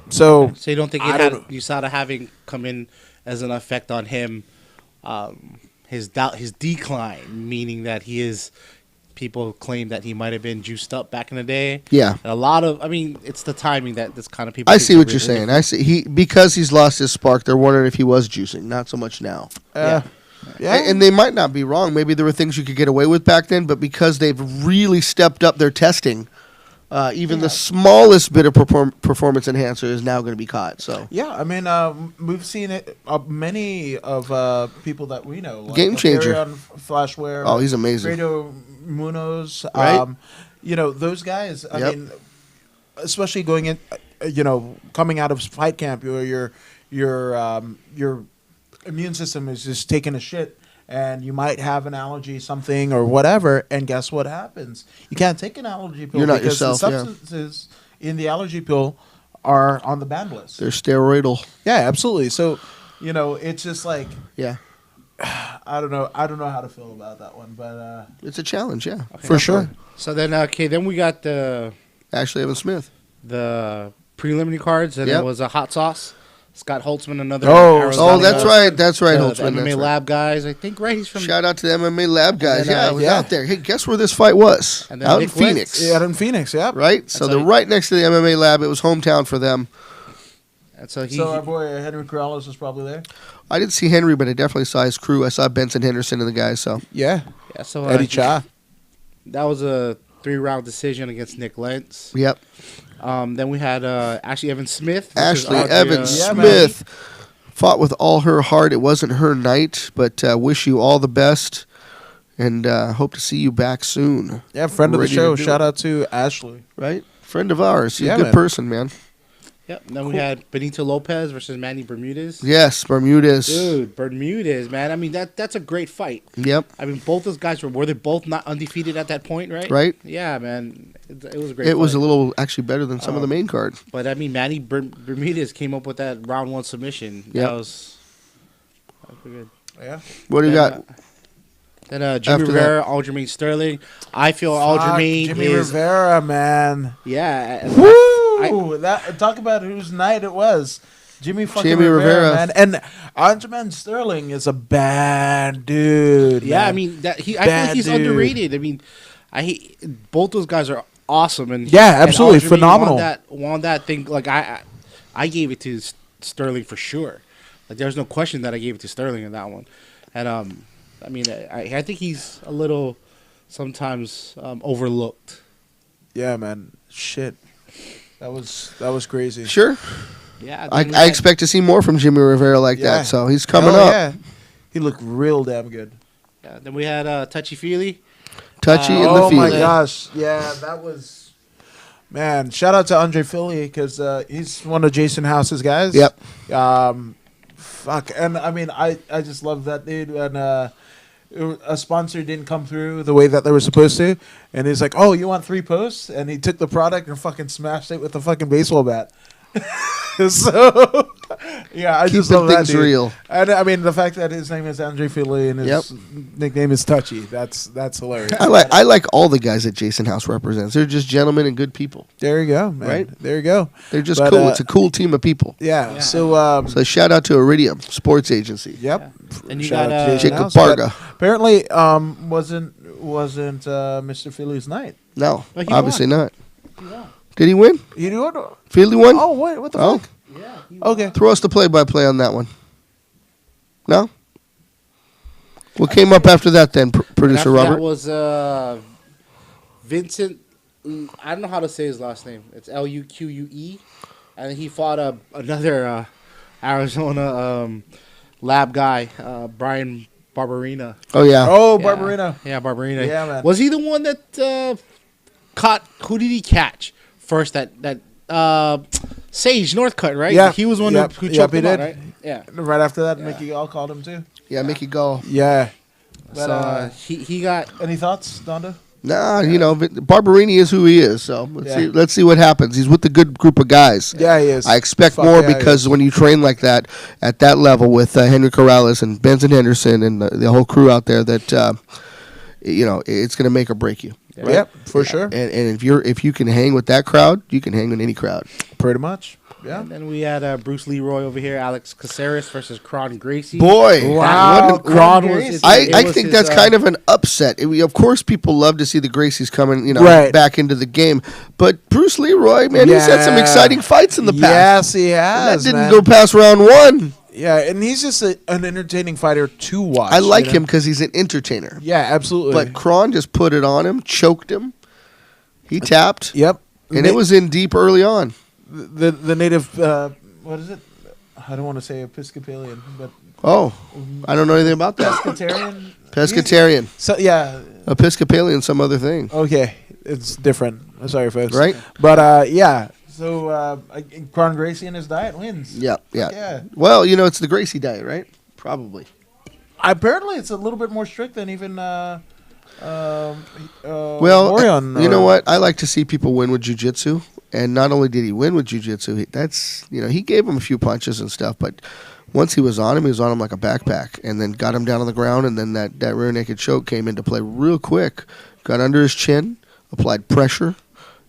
So So you don't think I it don't had USADA having come in as an effect on him, his decline, meaning that he is. People claim that he might have been juiced up back in the day. Yeah. And a lot of, it's the timing that this kind of people. I think see is what you're really- saying. I see because he's lost his spark. They're wondering if he was juicing. Not so much now. yeah. And they might not be wrong. Maybe there were things you could get away with back then, but because they've really stepped up their testing, even the smallest bit of performance enhancer is now going to be caught. So Yeah, I mean, we've seen it. Many of people that we know, like Game changer. Carry-On Flashware. Oh, he's amazing. Radio Munoz. Right. Those guys. I Yep. mean, especially going in, coming out of fight camp, your immune system is just taking a shit. And you might have an allergy, something or whatever, and guess what happens? You can't take an allergy pill You're not because yourself, the yeah. substances in the allergy pill are on the ban list. they're steroidal. Yeah, absolutely. So, it's just like Yeah. I don't know how to feel about that one, but It's a challenge, yeah. for sure. So then, then we got the Ashley Evans Smith. preliminary cards, and Yep. it was a hot sauce. Scott Holtzman, another. Oh, Arizona- Oh, that's right. That's right, the Holtzman. MMA That's right. Lab guys, I think. Right, he's from. Shout out to the MMA Lab guys. then, Yeah, I was yeah. out there. Hey, guess where this fight was? And then Out in Nick Phoenix. Lentz. Yeah, in Phoenix, yeah. Right? So so they're he- right next to the MMA Lab. It was hometown for them. And so he. So our boy Henry Corrales was probably there. I didn't see Henry, but I definitely saw his crew. I saw Benson Henderson and the guys. So Yeah, yeah, so Eddie Cha. That was a 3-round decision against Nick Lentz. yep, Then we had Ashley Evans Smith. versus Ashley Audrey, Evans yeah, man. Smith fought with all her heart. It wasn't her night, but wish you all the best, and hope to see you back soon. Yeah, friend of the Ready to show. do Shout it. out to Ashley. Right, friend of ours. He's Yeah, a good man. person, man. Yep. Then we had Benito Lopez versus Manny Bermudez. Yes, Bermudez. Dude, Bermudez, man. I mean, that's a great fight. Yep. I mean, both those guys were they both not undefeated at that point, right? Right. Yeah, man. It was a great. It was a fight. little actually better than some of the main card. But I mean, Manny Bermudez came up with that round 1 submission. Yep. That was good. Yeah. What do you got? Then Jimmy After Rivera, Aljamain Sterling. I feel Aljamain Jimmy is Rivera, man. yeah. Woo! Talk about whose night it was. Jimmy fucking Jimmy Rivera. man. And Aljamain Sterling is a bad dude. Yeah, man. I mean that I feel Bad like he's dude. underrated. I mean, both those guys are awesome and Yeah, and absolutely. Aljamain Phenomenal. Won that thing like I gave it to Sterling for sure. Like there's no question that I gave it to Sterling in that one. And I mean I think he's a little sometimes overlooked. Yeah, man. Shit. That was crazy. Sure. Yeah, I, then we I had- expect to see more from Jimmy Rivera like Yeah. that. So he's coming Hell up. Yeah. He looked real damn good. Yeah, then we had Touchy Feely. Touchy in the Oh my field. gosh. Yeah, that was. Man, shout out to Andre Philly because he's one of Jason House's guys. Yep. Fuck. And I mean, I just love that dude. And a sponsor didn't come through the way that they were supposed to. And he's like, oh, you want 3 posts? And he took the product and fucking smashed it with a fucking baseball bat. So, yeah, I just Keeping love that things dude. real. And I mean, the fact that his name is Andre Philly and his Yep. nickname is Touchy, that's hilarious. I like all the guys that Jason House represents. They're just gentlemen and good people. There you go, man. Right? There you go. They're just But, cool. It's a cool team of people. Yeah. Yeah. So, So shout out to Iridium Sports Agency. yep. And you Shout got out to Jason Jacob House, but Parga. Apparently, wasn't Mr. Philly's night. No, But he obviously won. not. Did he win? You do it? Philly won? Oh, wait, what the Oh. fuck? Yeah. Okay. Throw us the play-by-play on that one. No? What came up after that then, Producer After Robert? That was Vincent. I don't know how to say his last name. It's Luque, and he fought another Arizona lab guy, Brian Barberina. Oh, yeah. Oh, Yeah. Barbarina. Yeah, Barberina. Yeah, man. Was he the one that caught? Who did he catch first? That Sage Northcutt, right? Yeah. He was one Yep. who Yep, choked he him out, did. right? Yeah. Right after that, Yeah. Mickey Gall called him too. Yeah, Mickey Gall. Yeah. But, So he got. any thoughts, Donda? Nah, Barberini is who he is. So let's see what happens. He's with a good group of guys. Yeah, he is. I expect Fuck more yeah, he because is. when you train like that at that level with Henry Corrales and Benson Henderson and the whole crew out there, that it's going to make or break you. Right? Yep, for sure. And if you can hang with that crowd, you can hang with any crowd. Pretty much. Yeah. And then we had Bruce Leroy over here, Alex Caceres versus Kron Gracie. Boy, Wow, what an- Kron was- I think that's kind of an upset. Of course, people love to see the Gracies coming, Right. back into the game. But Bruce Leroy, man, he's had some Yeah. exciting fights in the past. Yes, he has. And that didn't man. go past round one. Yeah, and he's just an entertaining fighter to watch. I like you know? him because he's an entertainer. Yeah, absolutely. But Kron just put it on him, choked him. He tapped, yep. and it was in deep early on. the native. What is it? I don't want to say Episcopalian, but Oh, I don't know anything about that. Pescatarian. Pescatarian, So yeah. Episcopalian, some other thing, Okay, it's different. I'm sorry, folks. right? But yeah. So Kron Gracie and his diet wins. Yeah. Yeah. Well, it's the Gracie diet, right? Probably. Apparently, it's a little bit more strict than even. Well, Orion, you know or- what? I like to see people win with jiu-jitsu. And not only did he win with jiu-jitsu, he gave him a few punches and stuff, but once he was on him like a backpack, and then got him down on the ground, and then that rear naked choke came into play real quick. Got under his chin, applied pressure.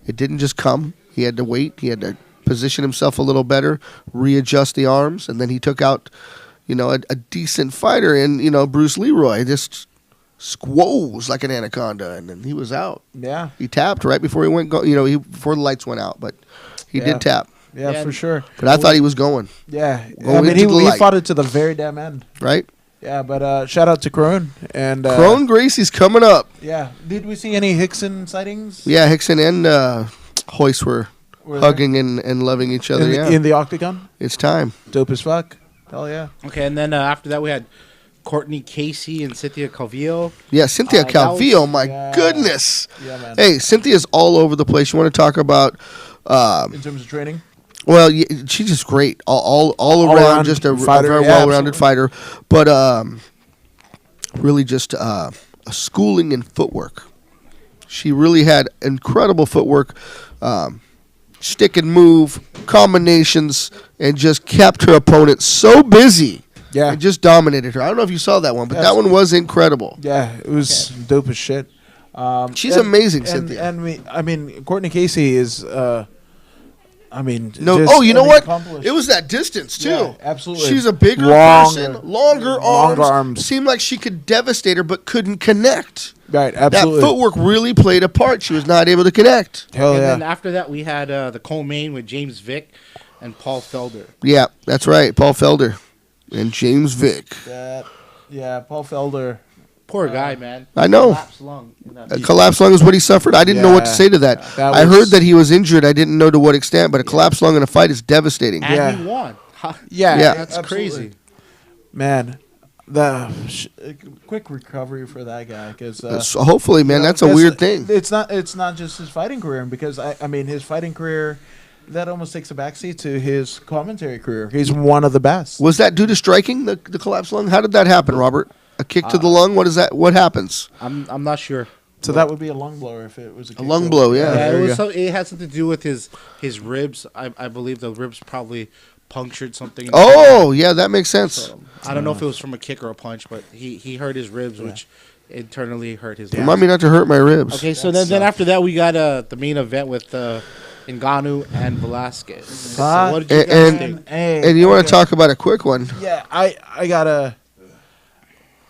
It didn't just come. He had to wait. He had to position himself a little better, readjust the arms, and then he took out, a decent fighter in, Bruce Leroy. Just squoze like an anaconda, and then he was out. Yeah. He tapped right before he went. Before the lights went out, but he Yeah. did tap. Yeah, Yeah, for sure. But I thought he was going Yeah. Go I mean, into the he light. fought it to the very damn end. right. Yeah, but shout out to Crone. And Crone Gracie's coming up. Yeah. Did we see any Hickson sightings? Yeah, Hickson and Hoist were Were there? hugging and loving each other. In, Yeah, in the octagon? it's time. Dope as fuck. Hell yeah. Okay, and then after that we had Courtney Casey and Cynthia Calvillo. Yeah, Cynthia that Calvillo. was- My Yeah. goodness. Yeah, man. Hey, Cynthia's all over the place. You want to talk about? In terms of training? Well, she's just great. All around, around just a fighter, very yeah, well-rounded fighter. But really, just a schooling in footwork. She really had incredible footwork, stick and move combinations, and just kept her opponent so busy. Yeah. And just dominated her. I don't know if you saw that one, but that one was incredible. Yeah, it was dope as shit. She's amazing, and, Cynthia. And Courtney Casey is, you you know what? accomplished. It was that distance too. Yeah, absolutely. She's a bigger Longer- person, longer arms. Seemed like she could devastate her, but couldn't connect. Right, absolutely. That footwork really played a part. She was not able to connect. Hell and yeah. then after that we had the co-main with James Vick and Paul Felder. Yeah, that's right. Paul Felder and James Vick. Paul Felder. Poor guy, man. I know. Collapsed lung in that A collapsed lung is what he suffered. I didn't know what to Yeah. say to that. That I was- heard that he was injured. I didn't know to what extent, but a collapsed lung in a fight is devastating. and Yeah. he won. Yeah, Yeah. That's absolutely. crazy. Man, quick recovery for that guy because So hopefully, man, that's a weird thing. It's not just his fighting career because I mean his fighting career that almost takes a backseat to his commentary career. He's one of the best. Was that due to striking the collapsed lung? How did that happen, Robert? A kick to the lung? What is that? What happens? I'm not sure. So that would be a lung blower if it was a, kick lung to- blow, yeah. Yeah, there it you was. go. It had something to do with his ribs. I believe the ribs probably punctured something. Oh, yeah, that makes sense. So, I don't know if it was from a kick or a punch, but he hurt his ribs, which internally hurt his. Remind me not to hurt my ribs. Okay, so then after that we got the main event with Ngannou and Velasquez. So what did you guys And- think? Hey, And you want okay. to talk about a quick one? Yeah, I gotta.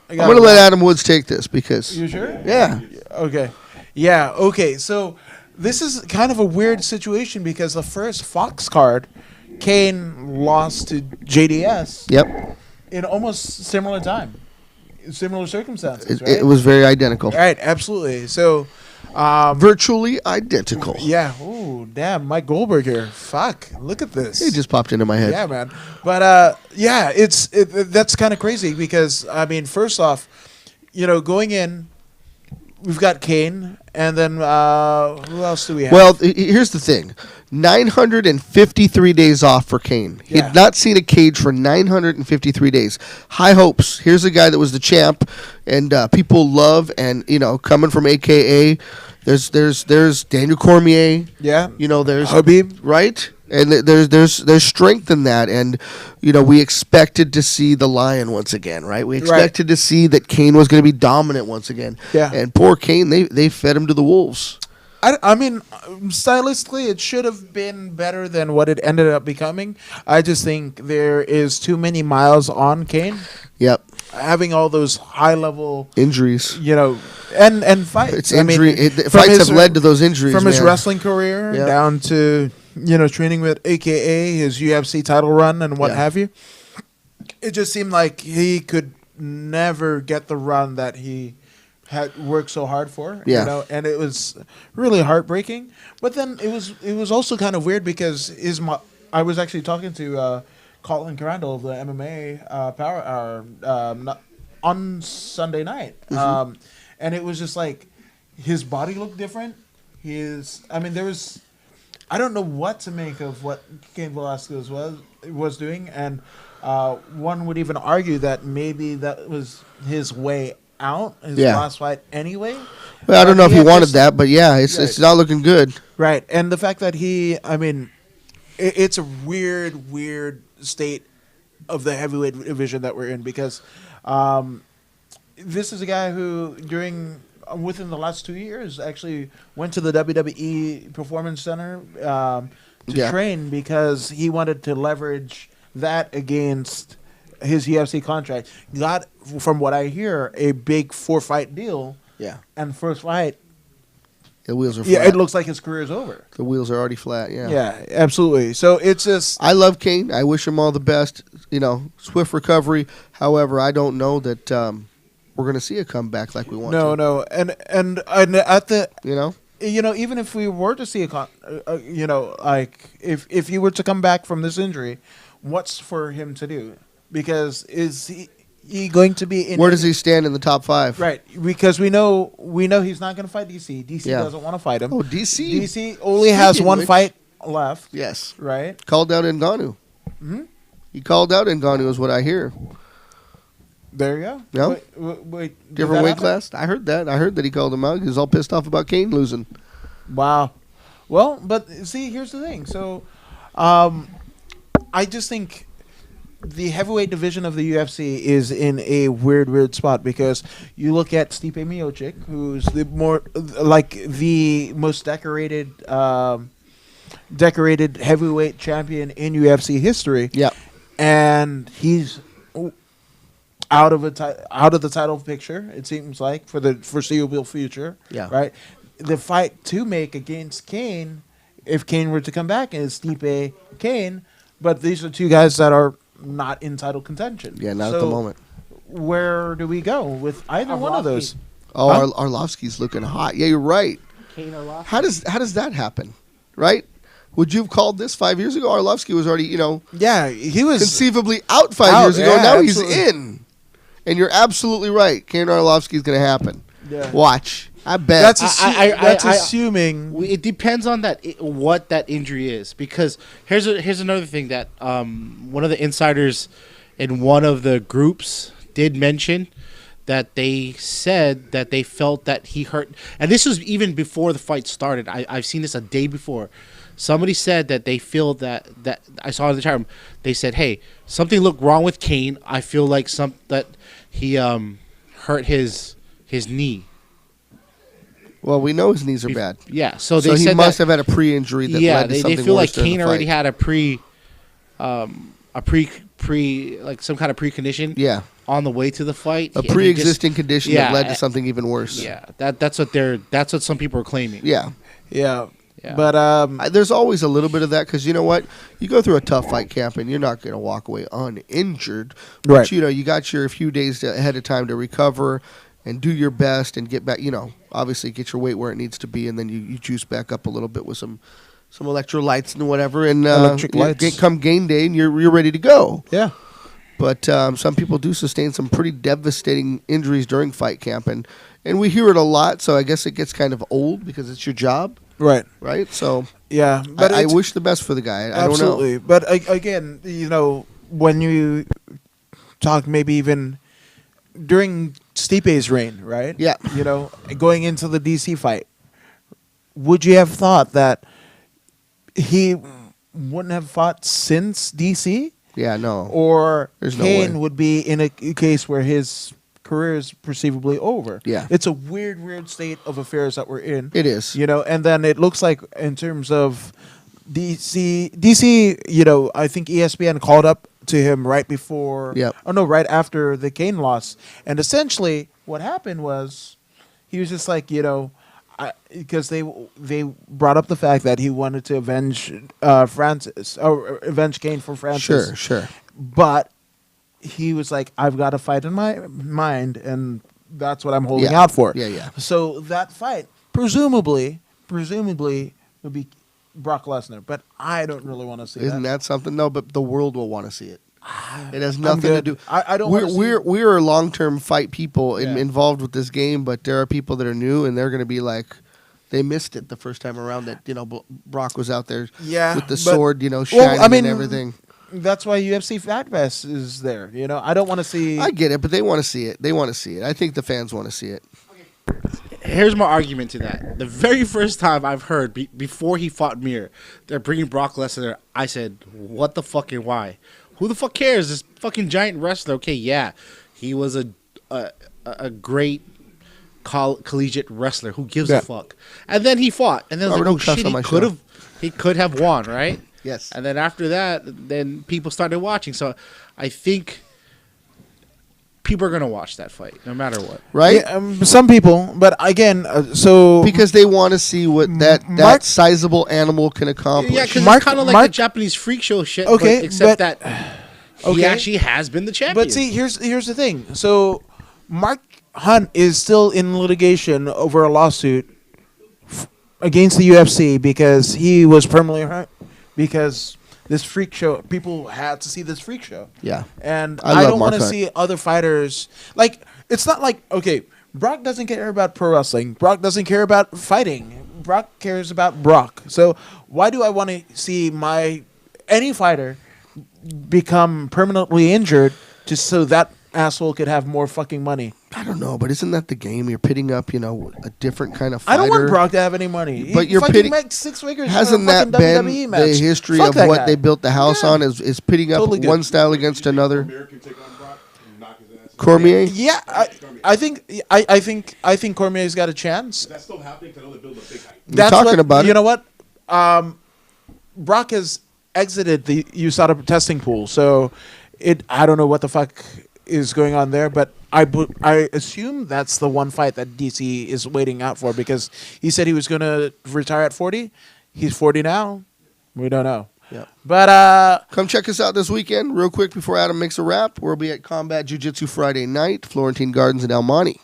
I'm going to let Adam Woods take this because, You sure? yeah. Okay. Yeah, okay. So this is kind of a weird situation because the first Fox card, Kane lost to JDS Yep. in almost similar time. Similar circumstances, It, right? it was very identical. Right, absolutely. So, Virtually identical. yeah. Ooh, damn, Mike Goldberg here. Fuck, look at this. It just popped into my head. Yeah, man. But yeah, that's kind of crazy because I mean, first off, going in, we've got Kane, and then who else do we have? Well, here's the thing: 953 days off for Kane. He Yeah. had not seen a cage for 953 days. High hopes. Here's a guy that was the champ, and people love, and coming from AKA. There's Daniel Cormier. yeah, There's Habib. right, and there's strength in that, and we expected to see the Lion once again, right? We expected to see that Kane was going to be dominant once again. Yeah. And poor Kane, they fed him to the wolves. I mean, stylistically, it should have been better than what it ended up becoming. I just think there is too many miles on Kane. Yep, Having all those high level, injuries. and fights. It's I mean, injury. from Fights his- have led to those injuries from his man. wrestling career Yeah. down to training with AKA, his UFC title run and what Yeah. have you. It just seemed like he could never get the run that he had worked so hard for. Yeah. And it was really heartbreaking. But then it was also kind of weird because I was actually talking to Colin Carandall of the MMA Power Hour on Sunday night, and it was just like his body looked different. There was, I don't know what to make of what Cain Velasquez was doing, and one would even argue that maybe that was his way out, his Yeah. last fight anyway. Well, I don't know if he had wanted just- that, but yeah, it's not looking good. Right, and the fact that it's a weird state of the heavyweight division that we're in because this is a guy who within the last 2 years actually went to the WWE Performance Center to Yeah. train because he wanted to leverage that against his UFC contract. Got, from what I hear, a big 4-fight deal, Yeah, and first fight, the wheels are flat. yeah, it looks like his career is over. The wheels are already flat. Yeah. Yeah, absolutely. So it's just I love Kane. I wish him all the best. Swift recovery. However, I don't know that we're going to see a comeback like we want. no, and at the even if we were to see like if you were to come back from this injury, what's for him to do? Because is he going to be in? Where does he stand in the top 5? Right, because we know he's not going to fight DC. DC Yeah. doesn't want to fight him. Oh, DC. DC only has Speaking one which- fight left. Yes. Right. Called out Ngannou. He called out Ngannou is what I hear. There you go. Yeah. Wait, did Different that weight happen? class. I heard that. I heard that he called him out. He was all pissed off about Kane losing. Wow. Well, but see, here's the thing. So, I just think the heavyweight division of the UFC is in a weird spot because you look at Stipe Miocic, who's the most decorated heavyweight champion in UFC history. Yeah. And he's out of the title picture. It seems like for the foreseeable future. Yeah. Right. The fight to make against Kane, if Kane were to come back, is Stipe Kane. But these are two guys that are not in title contention. Yeah, not at the moment. Where do we go with either one of those? Oh, Huh? Arlovsky's looking hot. Yeah, you're right. Kane or Lost? How does that happen? Right? Would you have called this 5 years ago? Arlovsky was already, Yeah, he was. conceivably out 5 Out, years ago. yeah, Now absolutely. he's in. And you're absolutely right. Kane Arlovsky's going to happen. Yeah. Watch. I bet. That's I- assuming. It depends on what that injury is, because here's another thing that one of the insiders in one of the groups did mention, that they said that they felt that he hurt, and this was even before the fight started. I've seen this a day before. Somebody said that they feel that I saw in the chat room. They said, "Hey, something looked wrong with Kane. I feel like that he hurt his knee." Well, we know his knees are bad. Yeah, so So they he said must that, have had a pre-injury that yeah, led to they something feel like worse during Kane the already fight. had like some kind of precondition Yeah. on the way to the fight. A And he pre-existing condition yeah, that led to uh, something even worse. just- yeah, that's what some people are claiming. Yeah. Yeah. Yeah. But There's always a little bit of that because you know what? You go through a tough fight camp and you're not going to walk away uninjured. But, Right. you got your few days ahead of time to recover and do your best and get back, obviously get your weight where it needs to be, and then you juice back up a little bit with some electrolytes and whatever, and Electric lights. come game day and you're ready to go. yeah. But some people do sustain some pretty devastating injuries during fight camp, and we hear it a lot. So I guess it gets kind of old because it's your job, Right. right? So Yeah. But I it's- wish the best for the guy. I don't absolutely. know. But again, when you talk maybe even during Stipe's reign, right? Yeah. Going into the DC fight, would you have thought that he wouldn't have fought since DC? Yeah, no. Or There's no Kane way. would be in a case where his career is perceivably over. Yeah. It's a weird state of affairs that we're in. It is. And then it looks like in terms of DC, I think ESPN called up to him right before, Yep. right after the Kane loss. And essentially what happened was he was just like, because they brought up the fact that he wanted to avenge Francis or avenge Kane for Francis. Sure. But he was like, I've got a fight in my mind, and that's what I'm holding Yeah. out for. Yeah. So that fight, presumably, would be Brock Lesnar. But I don't really want to see Isn't that something? No, but the world will want to see it. It has I'm nothing to good. do. I don't. We're wanna see- we're long-term fight people Yeah. involved with this game, but there are people that are new, and they're going to be like, they missed it the first time around. That Brock was out there, Yeah, with the but- sword, shining I mean, and everything. That's why UFC Fat Fest is there. I don't want to see. I get it, but they want to see it. They want to see it. I think the fans want to see it. Here's my argument to that. The very first time I've heard before he fought Mir, they're bringing Brock Lesnar. I said, "What the fuck and why? Who the fuck cares? This fucking giant wrestler." Okay, yeah, he was a great collegiate wrestler. Who gives Yeah. a fuck? And then he fought, and then I was Robert, like, don't "Oh cuss shit, on my he could have won, right?" Yes. And then after that, then people started watching. So I think people are gonna watch that fight no matter what. Right? Yeah, some people, but again, Because they want to see what that Mark- sizable animal can accomplish. Yeah, because Mark- it's kind of like Mark- the Japanese freak show shit. Okay, except but- that he okay. actually has been the champion. But see, here's the thing. So Mark Hunt is still in litigation over a lawsuit against the UFC because he was permanently hurt because this freak show, people had to see this freak show. Yeah. And I I, love don't Mark want to Hunt. see other fighters like it's not like okay, Brock doesn't care about pro wrestling. Brock doesn't care about fighting. Brock cares about Brock. So why do I want to see any fighter become permanently injured just so that asshole could have more fucking money? I don't know, but isn't that the game? You're pitting up, a different kind of fighter. I don't want Brock to have any money. But He you're fucking pitting- makes 6 figures. Hasn't for a that fucking been WWE the match. history Fuck of that what guy. they built the house Yeah. on? Is pitting up Totally good. one style against another? American take on Brock and knock his ass. Cormier? Yeah, I think Cormier's got a chance. Is that still happening? 'Cause I know they're building a big hype. We're talking about it. You know what? Brock has exited the USADA testing pool, so I don't know what the fuck is going on there, but I assume that's the one fight that DC is waiting out for because he said he was going to retire at 40. He's 40 now. We don't know. Yeah. But Come check us out this weekend, real quick before Adam makes a wrap. We'll be at Combat Jiu-Jitsu Friday night, Florentine Gardens in El Monte.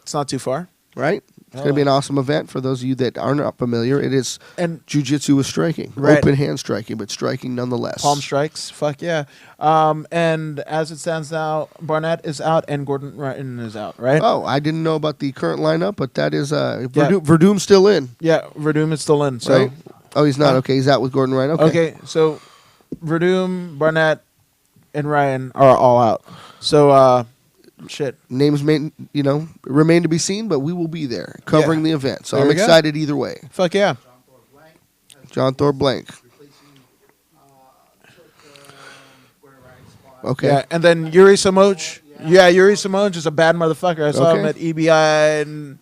it's not too far. Right? It's going to be an awesome event for those of you that are not familiar. It is And jiu-jitsu with striking, Right. open hand striking, but striking nonetheless. palm strikes. Fuck yeah. And as it stands now, Barnett is out and Gordon Ryan is out, right? Oh, I didn't know about the current lineup, but that is Verdum's still in, Yeah, Verdum is still in. So right? Oh, he's not. Okay, he's out with Gordon Ryan. okay, so Verdum, Barnett, and Ryan are all out. So shit. Names may, remain to be seen, but we will be there covering the event. So There I'm we go. excited either way. Fuck yeah. John Thor Blank. Okay. Yeah, and then Yuri Samoj. Yeah, Yuri Samoj is a bad motherfucker. I saw him Okay. at EBI, and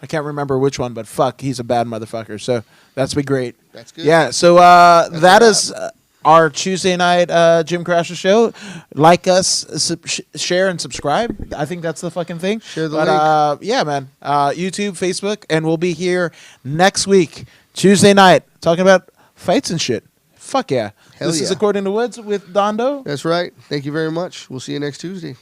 I can't remember which one, but fuck, he's a bad motherfucker. So that's be great. That's good. Yeah, so that is our Tuesday night Jim Crasher show. Like us, share, and subscribe. I think that's the fucking thing. Share the link. Yeah, man. YouTube, Facebook, and we'll be here next week, Tuesday night, talking about fights and shit. Fuck yeah. Hell This is yeah. According to Woods with Dondo. That's right. Thank you very much. We'll see you next Tuesday.